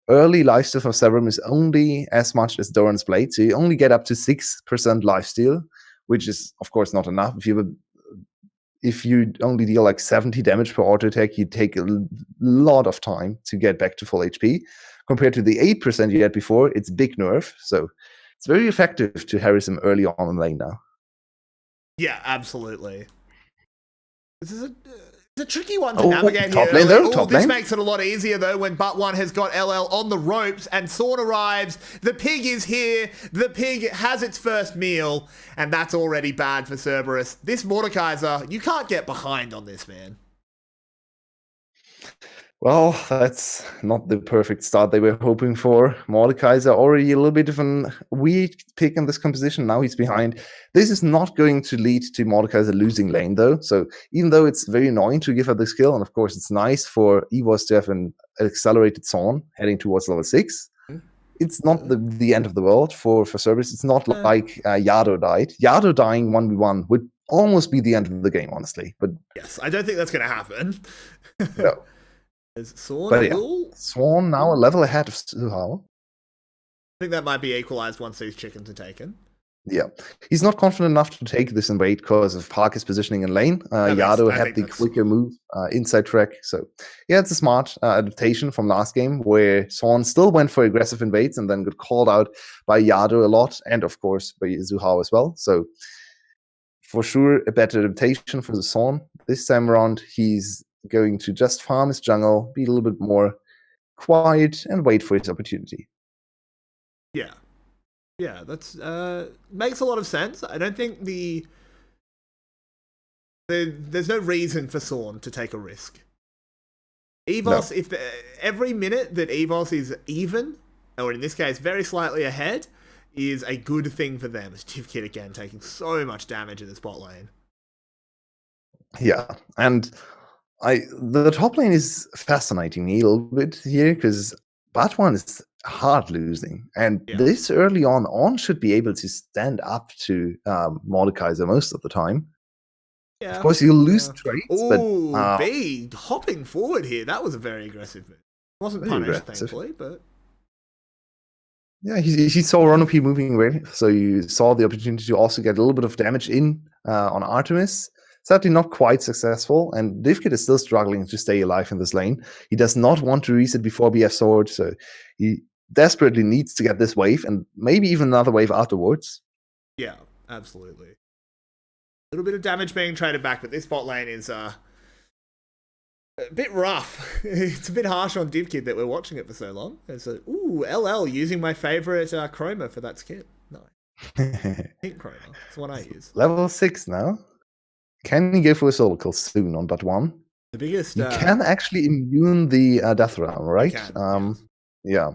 early lifesteal from Severum is only as much as Doran's Blade, so you only get up to 6% lifesteal, which is, of course, not enough. If you only deal like 70 damage per auto attack, you take a lot of time to get back to full HP. Compared to the 8% you had before, it's big nerf, so it's very effective to harry him early on in lane now. Yeah, absolutely. This is a tricky one to navigate top here. Lane, though, this makes it a lot easier, though, when But1 has got LL on the ropes and Sword arrives. The pig is here. The pig has its first meal, and that's already bad for Cerberus. This Mordekaiser, you can't get behind on this, man. Well, that's not the perfect start they were hoping for. Mordekaiser already a little bit of a weird pick in this composition. Now he's behind. This is not going to lead to Mordekaiser losing lane, though. So even though it's very annoying to give her the skill, and of course it's nice for EVOS to have an accelerated Zorn heading towards level 6, it's not the end of the world for Cerberus. It's not like Yado died. Yado dying 1v1 would almost be the end of the game, honestly. But yes, I don't think that's going to happen. No. Is Sworn Sworn now a level ahead of Zhu Hao. I think that might be equalized once these chickens are taken. Yeah. He's not confident enough to take this in bait because of Parker's positioning in lane. Yado had the quicker move, inside track. So, yeah, it's a smart adaptation from last game where Sworn still went for aggressive invades and then got called out by Yado a lot and, of course, by Zhu Hao as well. So, for sure, a better adaptation for the Sworn. This time around, he's going to just farm his jungle, be a little bit more quiet, and wait for his opportunity. Yeah. Yeah, that's makes a lot of sense. I don't think there's no reason for Sorn to take a risk. EVOS, if every minute that EVOS is even, or in this case very slightly ahead, is a good thing for them. As DivKid again taking so much damage in the spot lane. Yeah, and the top lane is fascinating me a little bit here because Bat1 is hard losing. And Yeah. this early on should be able to stand up to Mordekaiser most of the time. Yeah. Of course, you lose trades, but Ooh, B hopping forward here. That was a very aggressive move. Wasn't very punished, aggressive. thankfully, but Yeah, he saw Ronopy moving away, so you saw the opportunity to also get a little bit of damage in on Artemis. Sadly, not quite successful, and Divkit is still struggling to stay alive in this lane. He does not want to reset before BF Sword, so he desperately needs to get this wave, and maybe even another wave afterwards. yeah, absolutely. A little bit of damage being traded back, but this bot lane is a bit rough. It's a bit harsh on DivKid that we're watching it for so long. It's a, ooh, LL using my favorite chroma for that skit. Nice. Pink chroma. That's the one I use. Level 6 now. Can he go for a solo kill soon on bot 1? The biggest... You can actually immune the death realm, right? Yes. Yeah.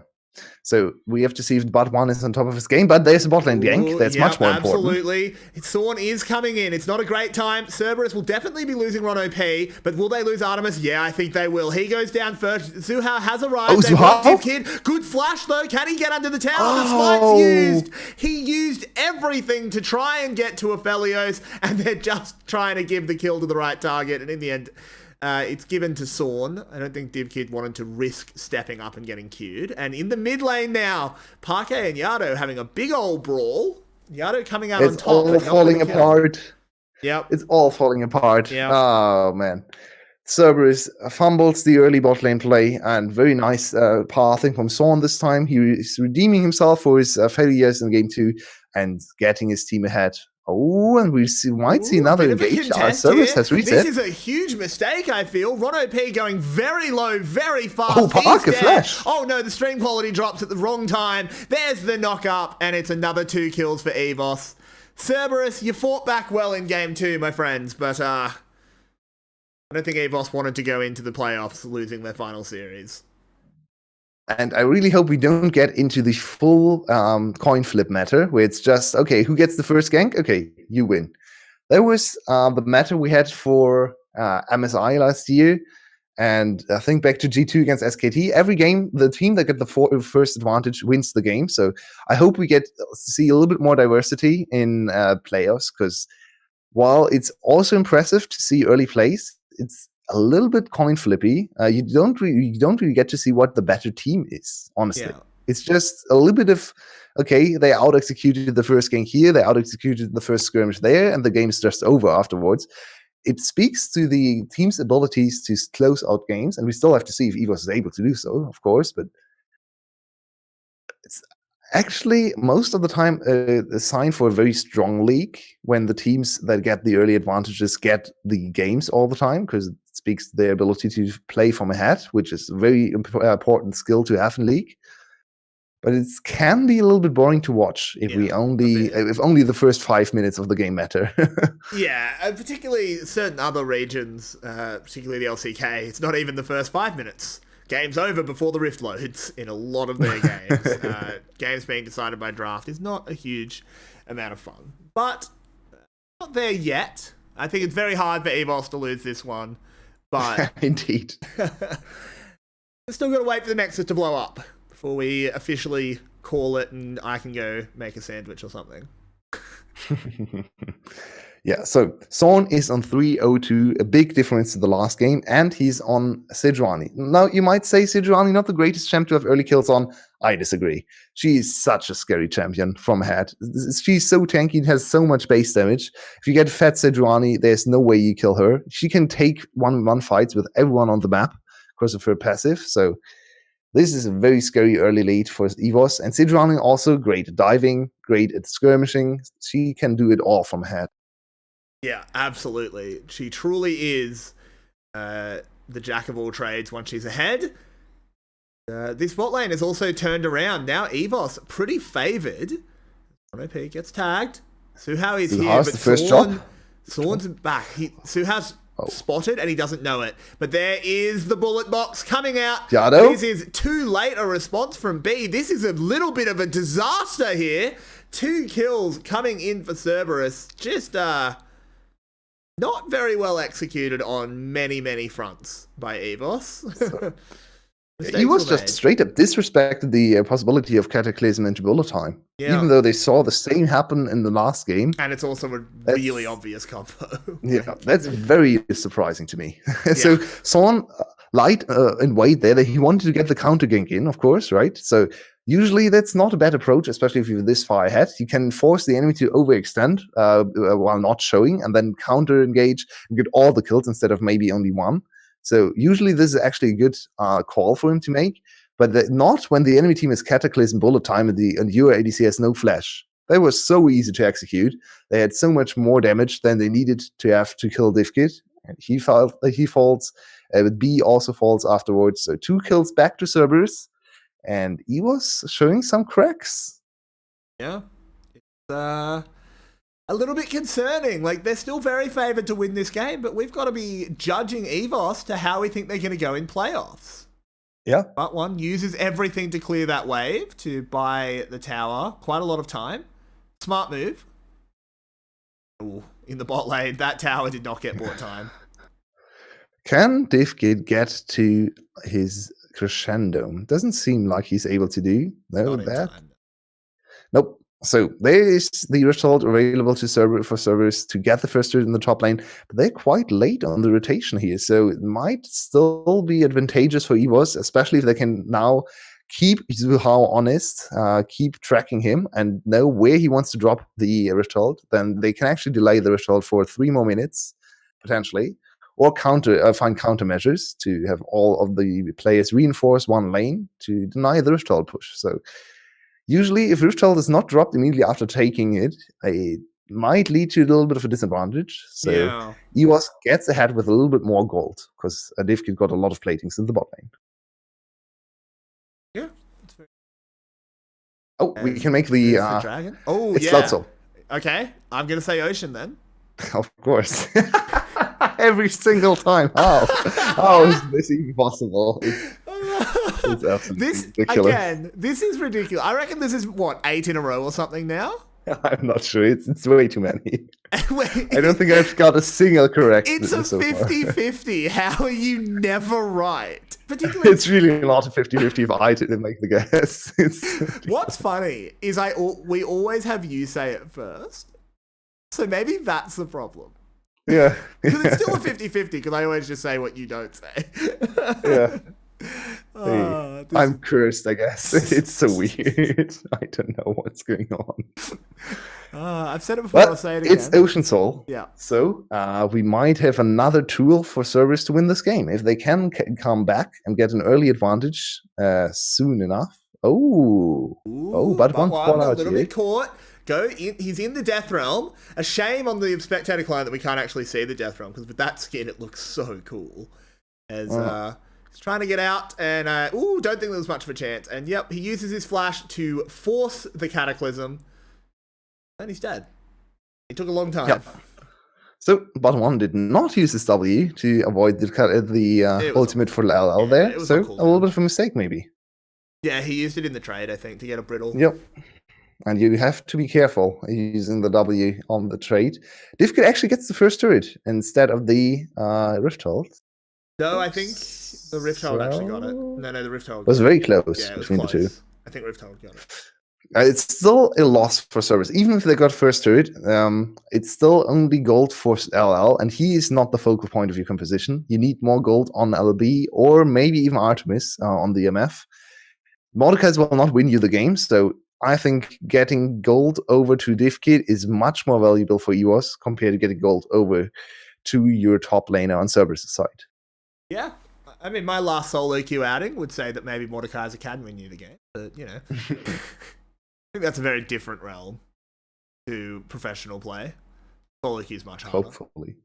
So we have to see if bot 1 is on top of his game, but there's a bot lane gank. That's much more important. Absolutely. Sorn is coming in. It's not a great time. Cerberus will definitely be losing Ron OP, but will they lose Artemis? Yeah, I think they will. He goes down first. Zuhao has arrived. Oh, Zuhao? Kid. Good flash, though. Can he get under the tower? The smite's used. He used everything to try and get to Aphelios, and they're just trying to give the kill to the right target, and in the end... it's given to Sorn. I don't think DivKid wanted to risk stepping up and getting queued. And in the mid lane now, Parquet and Yado having a big old brawl. Yado coming out on top. It's all falling apart. Yep. It's all falling apart. Yep. Oh, man. Cerberus fumbles the early bot lane play, and very nice pathing from Sorn this time. He is redeeming himself for his failures in game 2 and getting his team ahead. Oh, and we might see another engage. Cerberus has reset. This is a huge mistake, I feel. Ron OP going very low, very fast. Oh, Parker flash. Oh, no, the stream quality drops at the wrong time. There's the knock up, and it's another 2 kills for EVOS. Cerberus, you fought back well in game 2, my friends, but I don't think EVOS wanted to go into the playoffs losing their final series. And I really hope we don't get into the full coin flip matter, where it's just, okay, who gets the first gank? Okay, you win. There was the matter we had for MSI last year, and I think back to G2 against SKT. Every game, the team that get the first advantage wins the game. So I hope we get to see a little bit more diversity in playoffs, because while it's also impressive to see early plays, it's a little bit coin flippy. You don't really get to see what the better team is, honestly. Yeah. It's just a little bit of, okay, they out executed the first game here, they out executed the first skirmish there, and the game is just over afterwards. It speaks to the team's abilities to close out games, and we still have to see if EVOS is able to do so, of course, but it's actually most of the time a sign for a very strong league when the teams that get the early advantages get the games all the time, because it speaks to their ability to play from ahead, which is a very important skill to have in league. But it can be a little bit boring to watch if if only the first 5 minutes of the game matter. Yeah, particularly certain other regions, particularly the LCK, it's not even the first 5 minutes. Game's over before the Rift loads in a lot of their games. Games being decided by draft is not a huge amount of fun. But not there yet. I think it's very hard for EVOS to lose this one. But indeed. We've still got to wait for the Nexus to blow up before we officially call it and I can go make a sandwich or something. Yeah, so Sorn is on 302, a big difference to the last game, and he's on Sejuani. Now, you might say Sejuani not the greatest champ to have early kills on. I disagree. She is such a scary champion from ahead. She's so tanky and has so much base damage. If you get fat Sejuani, there's no way you kill her. She can take one-on-one fights with everyone on the map because of her passive, so this is a very scary early lead for EVOS. And Sejuani also great at diving, great at skirmishing. She can do it all from ahead. Yeah, absolutely. She truly is the jack of all trades once she's ahead. This bot lane is also turned around. Now EVOS pretty favoured. OP gets tagged. Suhao is here, but Sorn's back. Suhao's spotted and he doesn't know it. But there is the bullet box coming out. Yado? This is too late a response from B. This is a little bit of a disaster here. 2 kills coming in for Cerberus. Just not very well executed on many, many fronts by EVOS. He was just straight up disrespected the possibility of Cataclysm into bullet time. Yeah. Even though they saw the same happen in the last game. And it's also a really obvious combo. Yeah, that's very surprising to me. So Son light and Wade there, he wanted to get the counter gank in, of course, right? So usually that's not a bad approach, especially if you're this far ahead. You can force the enemy to overextend while not showing, and then counter engage and get all the kills instead of maybe only one. So usually this is actually a good call for him to make, but not when the enemy team is Cataclysm bullet time and your ADC has no flash. They were so easy to execute. They had so much more damage than they needed to have to kill Divkid. And he falls. B also falls afterwards. So 2 kills back to Cerberus. And he was showing some cracks. Yeah. It's a little bit concerning. Like, they're still very favored to win this game, but we've got to be judging EVOS to how we think they're going to go in playoffs. Yeah. But one uses everything to clear that wave to buy the tower. Quite a lot of time. Smart move. Ooh, in the bot lane, that tower did not get bought time. Can Divkid get to his crescendo? Doesn't seem like he's able to do that. Nope. So there is the result available to servers to get the first turret in the top lane, but they're quite late on the rotation here, so it might still be advantageous for EVOS, especially if they can now keep Zuhao honest, keep tracking him, and know where he wants to drop the result. Then they can actually delay the result for 3 more minutes, potentially, or find countermeasures to have all of the players reinforce one lane to deny the result push. So usually, if Rifthold is not dropped immediately after taking it, it might lead to a little bit of a disadvantage. So EVOS gets ahead with a little bit more gold, because Divkid got a lot of platings in the bot lane. Yeah. Oh, we can make the dragon. Oh, it's yeah. Lotso. Okay, I'm going to say Ocean then. Of course. Every single time. How is this even possible? It's absolutely ridiculous. Again, this is ridiculous. I reckon this is, 8 in a row or something now? I'm not sure. It's way too many. I don't think I've got a single correct. It's a 50-50. How are you never right? Particularly, it's really not a 50-50 if I didn't make the guess. What's funny is we always have you say it first. So maybe that's the problem. Yeah. Because it's still a 50-50, because I always just say what you don't say. Yeah. I'm cursed, I guess. It's so weird. I don't know what's going on. I've said it before, I'll say it again. It's Ocean Soul. Yeah. So we might have another tool for servers to win this game. If they can come back and get an early advantage soon enough. But one spot out a little bit caught. He's in the Death Realm. A shame on the spectator client that we can't actually see the Death Realm, because with that skin it looks so cool. As he's trying to get out, and don't think there was much of a chance. And yep, he uses his flash to force the Cataclysm, and he's dead. It took a long time. Yep. So bottom one did not use his W to avoid the ultimate for LL there. So a little bit of a mistake, maybe. Yeah, he used it in the trade, I think, to get a brittle. Yep. And you have to be careful using the W on the trade. Divkid actually gets the first turret instead of the Rifthold. No, I think the Rifthold actually got it. No, the Rifthold was very close between the two. I think Rifthold got it. It's still a loss for servers. Even if they got first turret, it's still only gold for LL, and he is not the focal point of your composition. You need more gold on LB, or maybe even Artemis on the MF. Mordekaiser will not win you the game, so I think getting gold over to Divkid is much more valuable for EVOS compared to getting gold over to your top laner on Cerberus' side. Yeah. I mean, my last solo queue outing would say that maybe Mordekaiser can win you the game, but, I think that's a very different realm to professional play. Solo queue is much harder. Hopefully.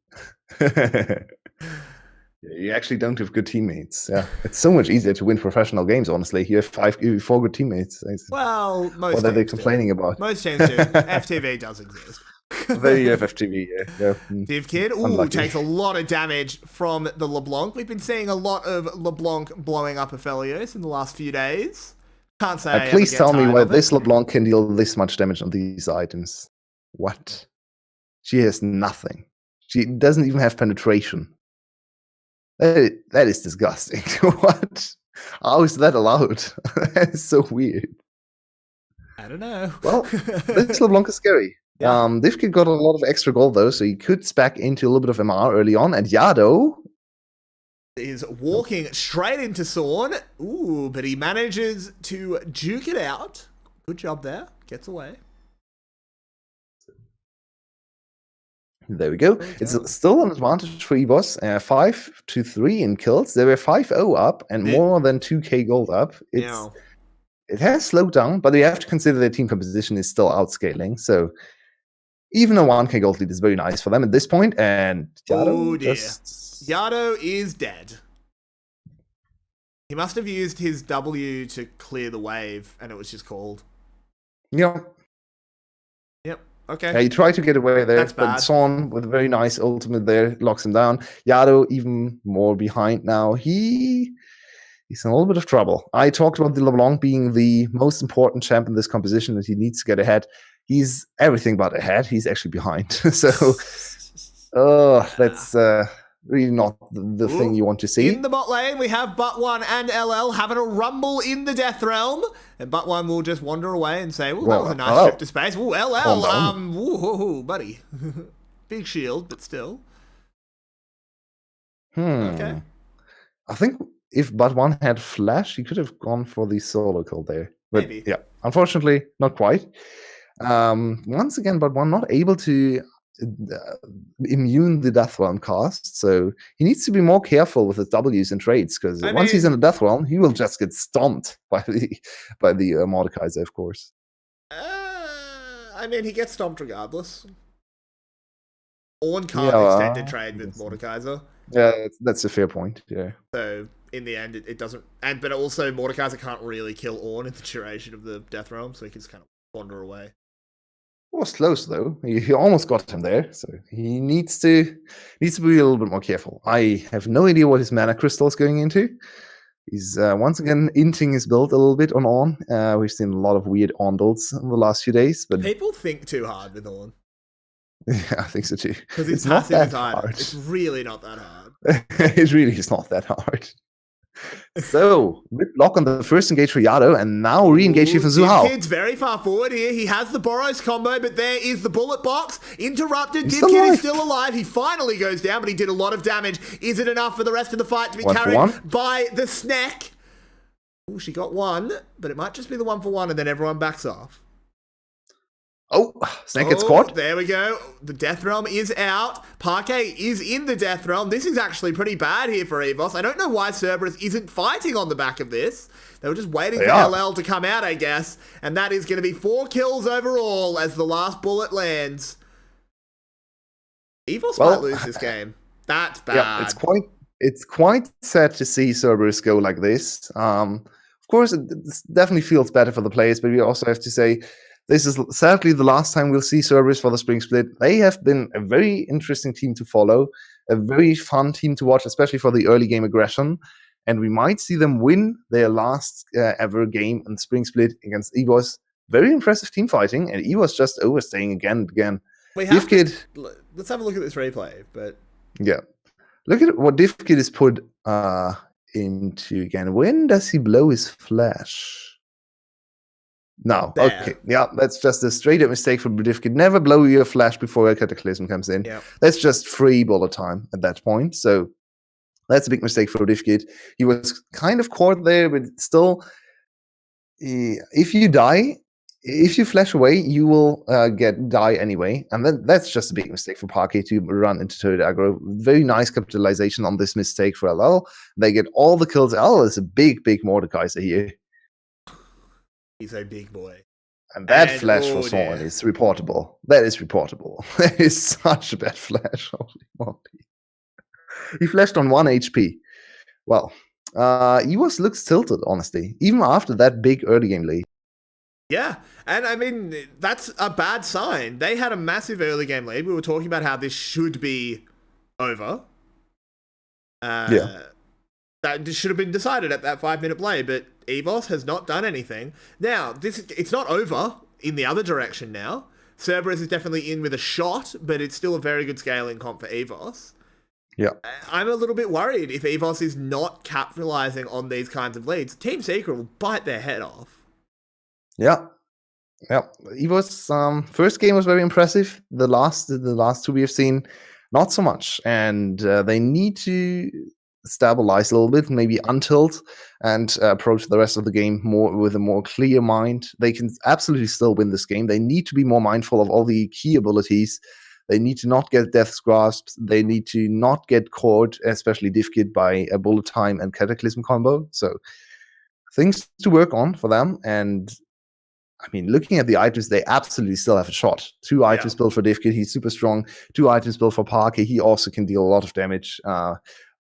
You actually don't have good teammates. Yeah, it's so much easier to win professional games. Honestly, you have 4 good teammates. Well, most. What are they complaining about? Most teams do. FTV does exist. There you have FTV. Yeah. Divkid, takes a lot of damage from the LeBlanc. We've been seeing a lot of LeBlanc blowing up Aphelios in the last few days. Can't say. Please tell me why this LeBlanc can deal this much damage on these items. What? She has nothing. She doesn't even have penetration. That is disgusting. What? How is that allowed? That is so weird. I don't know. Well, this LeBlanc is scary. Yeah. Divkid got a lot of extra gold though, so he could spec into a little bit of MR early on. And Yado is walking straight into Sorn. Ooh, but he manages to juke it out. Good job there. Gets away. There we go. It's still an advantage for EVOS. 5-3 in kills. They were 5-0 up and more than 2k gold up. It has slowed down, but you have to consider their team composition is still outscaling. So even a 1k gold lead is very nice for them at this point. And Yado Yado is dead. He must have used his W to clear the wave, and it was just called. Yeah. Yep. Okay. Yeah, he tried to get away there, That's but bad. Son with a very nice ultimate there locks him down. Yado even more behind now. He's in a little bit of trouble. I talked about the LeBlanc being the most important champ in this composition, that he needs to get ahead. He's everything but ahead. He's actually behind. So, that's really not the thing you want to see. In the bot lane, we have But1 and LL having a rumble in the Death Realm. And But1 will just wander away and say, well, that was a nice trip to space. Ooh, LL, buddy. Big shield, but still. Okay. I think if But1 had flash, he could have gone for the solo kill there. But maybe. Yeah, unfortunately, not quite. Once again, But1 not able to immune the Death Realm cast, so he needs to be more careful with his W's and trades, because once he's in the Death Realm, he will just get stomped by the Mordekaiser, of course. I mean, he gets stomped regardless. Ornn can't extended trade with Mordekaiser. Yeah, that's a fair point. Yeah. So in the end, it doesn't. But also Mordekaiser can't really kill Ornn in the duration of the Death Realm, so he can just kind of wander away. Was close though. He almost got him there, so he needs to be a little bit more careful. I have no idea what his mana crystal is going into. He's once again inting his build a little bit on Ornn. We've seen a lot of weird Ornn builds in the last few days, but people think too hard with Ornn. Yeah, I think so too. Because it's not that hard. It's really not that hard. It really is not that hard. So, rip lock on the first engage for Yado, and now re-engage here for Zhu Hao. Divkid's very far forward here. He has the Boros combo, but there is the bullet box. Interrupted. Divkid is still alive. He finally goes down, but he did a lot of damage. Is it enough for the rest of the fight to be carried by the Snack? Oh, she got one, but it might just be the 1-for-1, and then everyone backs off. Oh, Snake gets caught. There we go. The Death Realm is out. Parquet is in the Death Realm. This is actually pretty bad here for EVOS. I don't know why Cerberus isn't fighting on the back of this. They were just waiting for LL to come out, I guess. And that is going to be 4 kills overall as the last bullet lands. EVOS might lose this game. That's bad. Yeah, it's quite sad to see Cerberus go like this. Of course, it definitely feels better for the players, but we also have to say, this is sadly the last time we'll see Cerberus for the Spring Split. They have been a very interesting team to follow, a very fun team to watch, especially for the early game aggression. And we might see them win their last ever game in the Spring Split against EVOS. Very impressive team fighting, and EVOS just overstaying again and again. Let's have a look at this replay. But yeah, look at what Divkid is put into again. When does he blow his flash? No, okay. Yeah, that's just a straight up mistake from Divkid. Never blow your flash before a Cataclysm comes in. Yep. That's just free bullet time at that point. So that's a big mistake for Divkid. He was kind of caught there, but still, if you die, if you flash away, you will die anyway. And then that's just a big mistake for Parquet to run into turret aggro. Very nice capitalization on this mistake for LL. They get all the kills. LL is a big Mordekaiser here. He's a big boy. And that flash for Sorn is reportable. That is reportable. That is such a bad flash. Holy moly. He flashed on 1 HP. Well, EVOS looks tilted, honestly, even after that big early game lead. Yeah, and I mean, that's a bad sign. They had a massive early game lead. We were talking about how this should be over. That should have been decided at that 5-minute play, but EVOS has not done anything. Now, it's not over in the other direction now. Cerberus is definitely in with a shot, but it's still a very good scaling comp for EVOS. Yeah. I'm a little bit worried if EVOS is not capitalizing on these kinds of leads. Team Secret will bite their head off. Yeah. Yeah. EVOS first game was very impressive. The last two we have seen, not so much. And they need to stabilize a little bit, maybe untilt, and approach the rest of the game more with a more clear mind. They can absolutely still win this game. They need to be more mindful of all the key abilities. They need to not get Death's Grasp. They need to not get caught, especially Divkid, by a Bullet Time and Cataclysm combo. So things to work on for them. And I mean, looking at the items, they absolutely still have a shot. 2 items built for Divkid, he's super strong. 2 items built for Parker, he also can deal a lot of damage.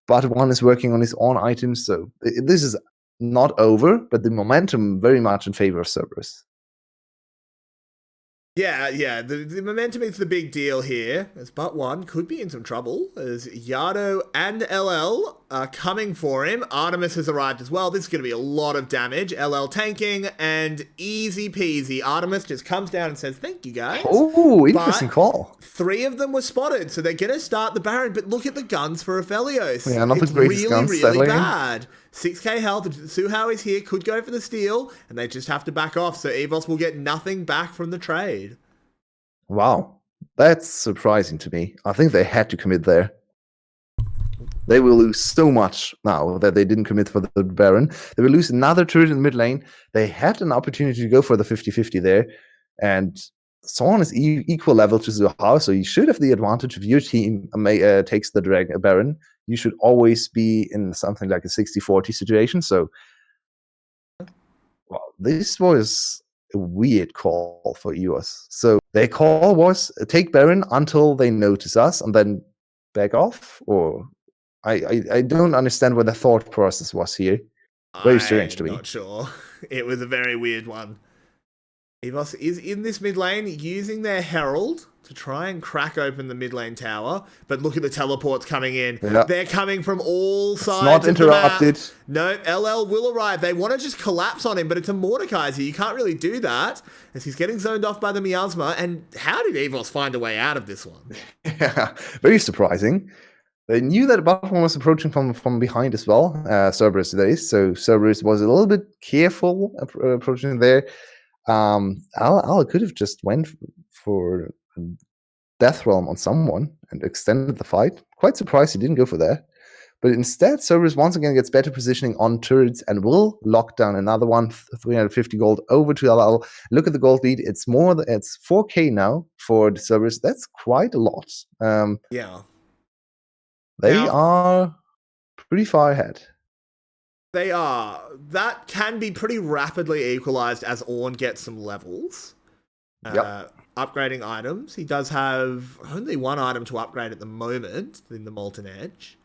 But one is working on his own items, so this is not over, but the momentum very much in favor of Cerberus. Yeah. The momentum is the big deal here, as but one could be in some trouble, as Yado and LL are coming for him. Artemis has arrived as well. This is going to be a lot of damage. LL tanking, and easy peasy. Artemis just comes down and says, thank you, guys. Oh, interesting call. 3 of them were spotted, so they're going to start the Baron, but look at the guns for Aphelios. Yeah, not the greatest guns, really bad. 6k health, Suhao is here, could go for the steal, and they just have to back off, so EVOS will get nothing back from the trade. Wow, that's surprising to me. I think they had to commit there. They will lose so much now that they didn't commit for the Baron. They will lose another turret in mid lane. They had an opportunity to go for the 50-50 there, and Zorn is equal level to Suhao, so you should have the advantage if your team takes the Baron. You should always be in something like a 60-40 situation. So, well, this was a weird call for EOS. So their call was take Baron until they notice us and then back off? Or I don't understand what the thought process was here. Very strange to me. I'm not sure. It was a very weird one. EVOS is in this mid lane using their Herald to try and crack open the mid lane tower. But look at the teleports coming in. Yeah. They're coming from all sides. Not interrupted. No, LL will arrive. They want to just collapse on him, but it's a Mordekaiser. You can't really do that as he's getting zoned off by the Miasma. And how did EVOS find a way out of this one? Yeah, very surprising. They knew that Buffon was approaching from behind as well, Cerberus today. So Cerberus was a little bit careful approaching there. Al could have just went for Death Realm on someone and extended the fight. Quite surprised he didn't go for that. But instead, Cerberus once again gets better positioning on turrets and will lock down another one, 350 gold over to LL. Look at the gold lead. It's 4k now for the Cerberus. That's quite a lot. Yeah. They are pretty far ahead. They are. That can be pretty rapidly equalized as Ornn gets some levels. Upgrading items. He does have only 1 item to upgrade at the moment in the Molten Edge.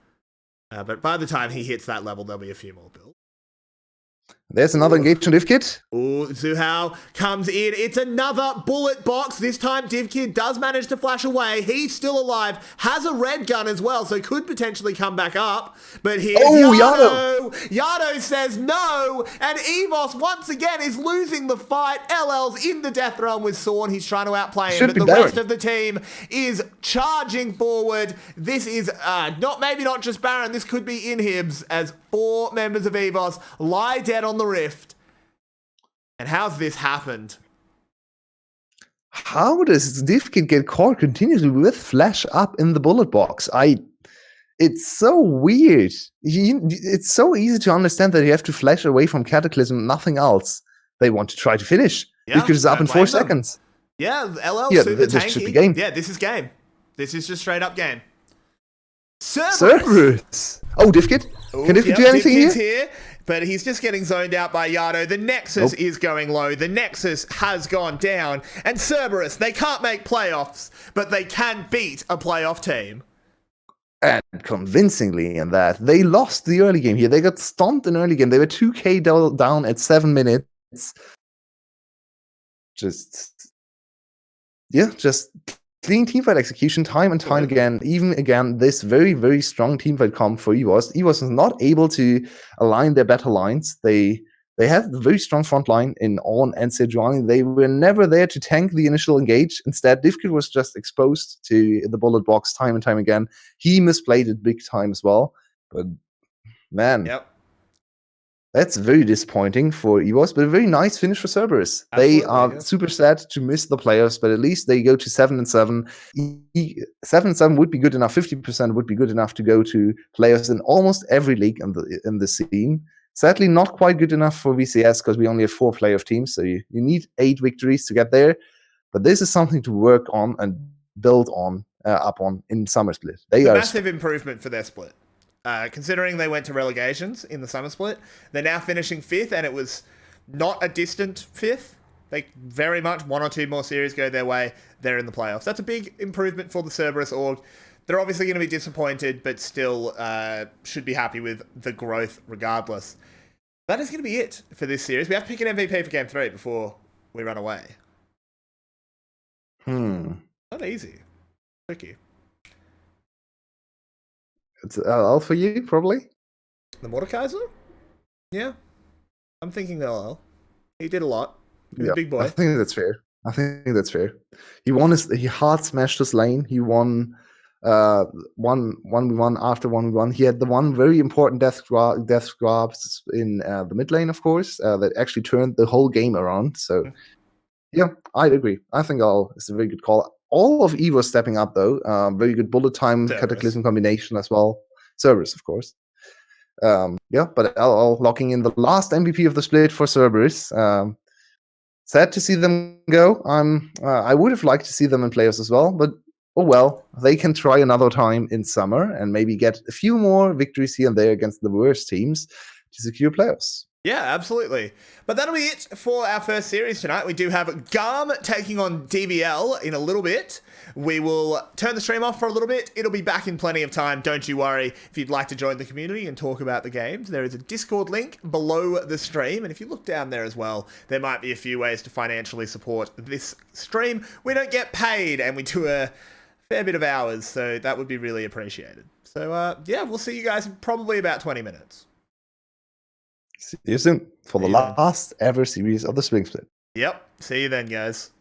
But by the time he hits that level, there'll be a few more builds. There's another engagement Divkid. Ooh, Suhao comes in. It's another bullet box. This time Divkid does manage to flash away. He's still alive. Has a red gun as well, so could potentially come back up. But here's Yado. Yado says no. And EVOS once again is losing the fight. LL's in the death realm with Zorn. He's trying to outplay him. But the rest of the team is charging forward. This is maybe not just Baron. This could be Inhibs as 4 members of EVOS lie dead on the rift. And how's this happened? How does Divkid get caught continuously with flash up in the bullet box? It's so weird. It's so easy to understand that you have to flash away from Cataclysm, nothing else. They want to try to finish. Divkid is up in 4 seconds. Yeah, LL super this tanky. should be game. Yeah, this is game. This is just straight up game. Cerberus. Oh, Divkid. Can Divkid do anything here? But he's just getting zoned out by Yado. The Nexus is going low. The Nexus has gone down. And Cerberus, they can't make playoffs, but they can beat a playoff team. And convincingly in that. They lost the early game here. They got stomped in early game. They were 2k down at 7 minutes. Just clean teamfight execution time and time again. Even again, this very, very strong teamfight comp for EVOS. EVOS is not able to align their battle lines. They they had a very strong front line in On and Sejuani. They were never there to tank the initial engage. Instead, Divkit was just exposed to the bullet box time and time again. He misplayed it big time as well. But man, Yep. that's very disappointing for EVOS, but a very nice finish for Cerberus. They are super sad to miss the playoffs, but at least they go to 7-7. 7-7 would be good enough. 50% would be good enough to go to playoffs in almost every league in the scene. Sadly, not quite good enough for VCS because we only have 4 playoff teams, so you need 8 victories to get there. But this is something to work on and build on up on in Summer Split. It's a massive improvement for their split. Considering they went to relegations in the summer split, they're now finishing 5th, and it was not a distant 5th. They very much 1 or 2 more series go their way, they're in the playoffs. That's a big improvement for the Cerberus org. They're obviously going to be disappointed, but still should be happy with the growth regardless. That is going to be it for this series. We have to pick an MVP for Game 3 before we run away. Not easy. Tricky. It's LL for you, probably? The Mordekaiser? Yeah. I'm thinking LL. He did a lot. He's a big boy. I think that's fair. He hard smashed his lane. He won 1v1 after 1v1. He had the one very important death grabs in the mid lane, of course, that actually turned the whole game around. So, yeah, I'd agree. I think LL is a very good call. All of EVO stepping up, though. Very good bullet time, Cataclysm combination as well. Cerberus, of course. But LL locking in the last MVP of the split for Cerberus. Sad to see them go. I would have liked to see them in playoffs as well, but oh well. They can try another time in summer and maybe get a few more victories here and there against the worst teams to secure playoffs. Yeah, absolutely. But that'll be it for our first series tonight. We do have GARM taking on DBL in a little bit. We will turn the stream off for a little bit. It'll be back in plenty of time. Don't you worry. If you'd like to join the community and talk about the games, there is a Discord link below the stream. And if you look down there as well, there might be a few ways to financially support this stream. We don't get paid, and we do a fair bit of hours, so that would be really appreciated. So, yeah, we'll see you guys in probably about 20 minutes. See you soon for the last ever series of the Spring Split. Yep. See you then, guys.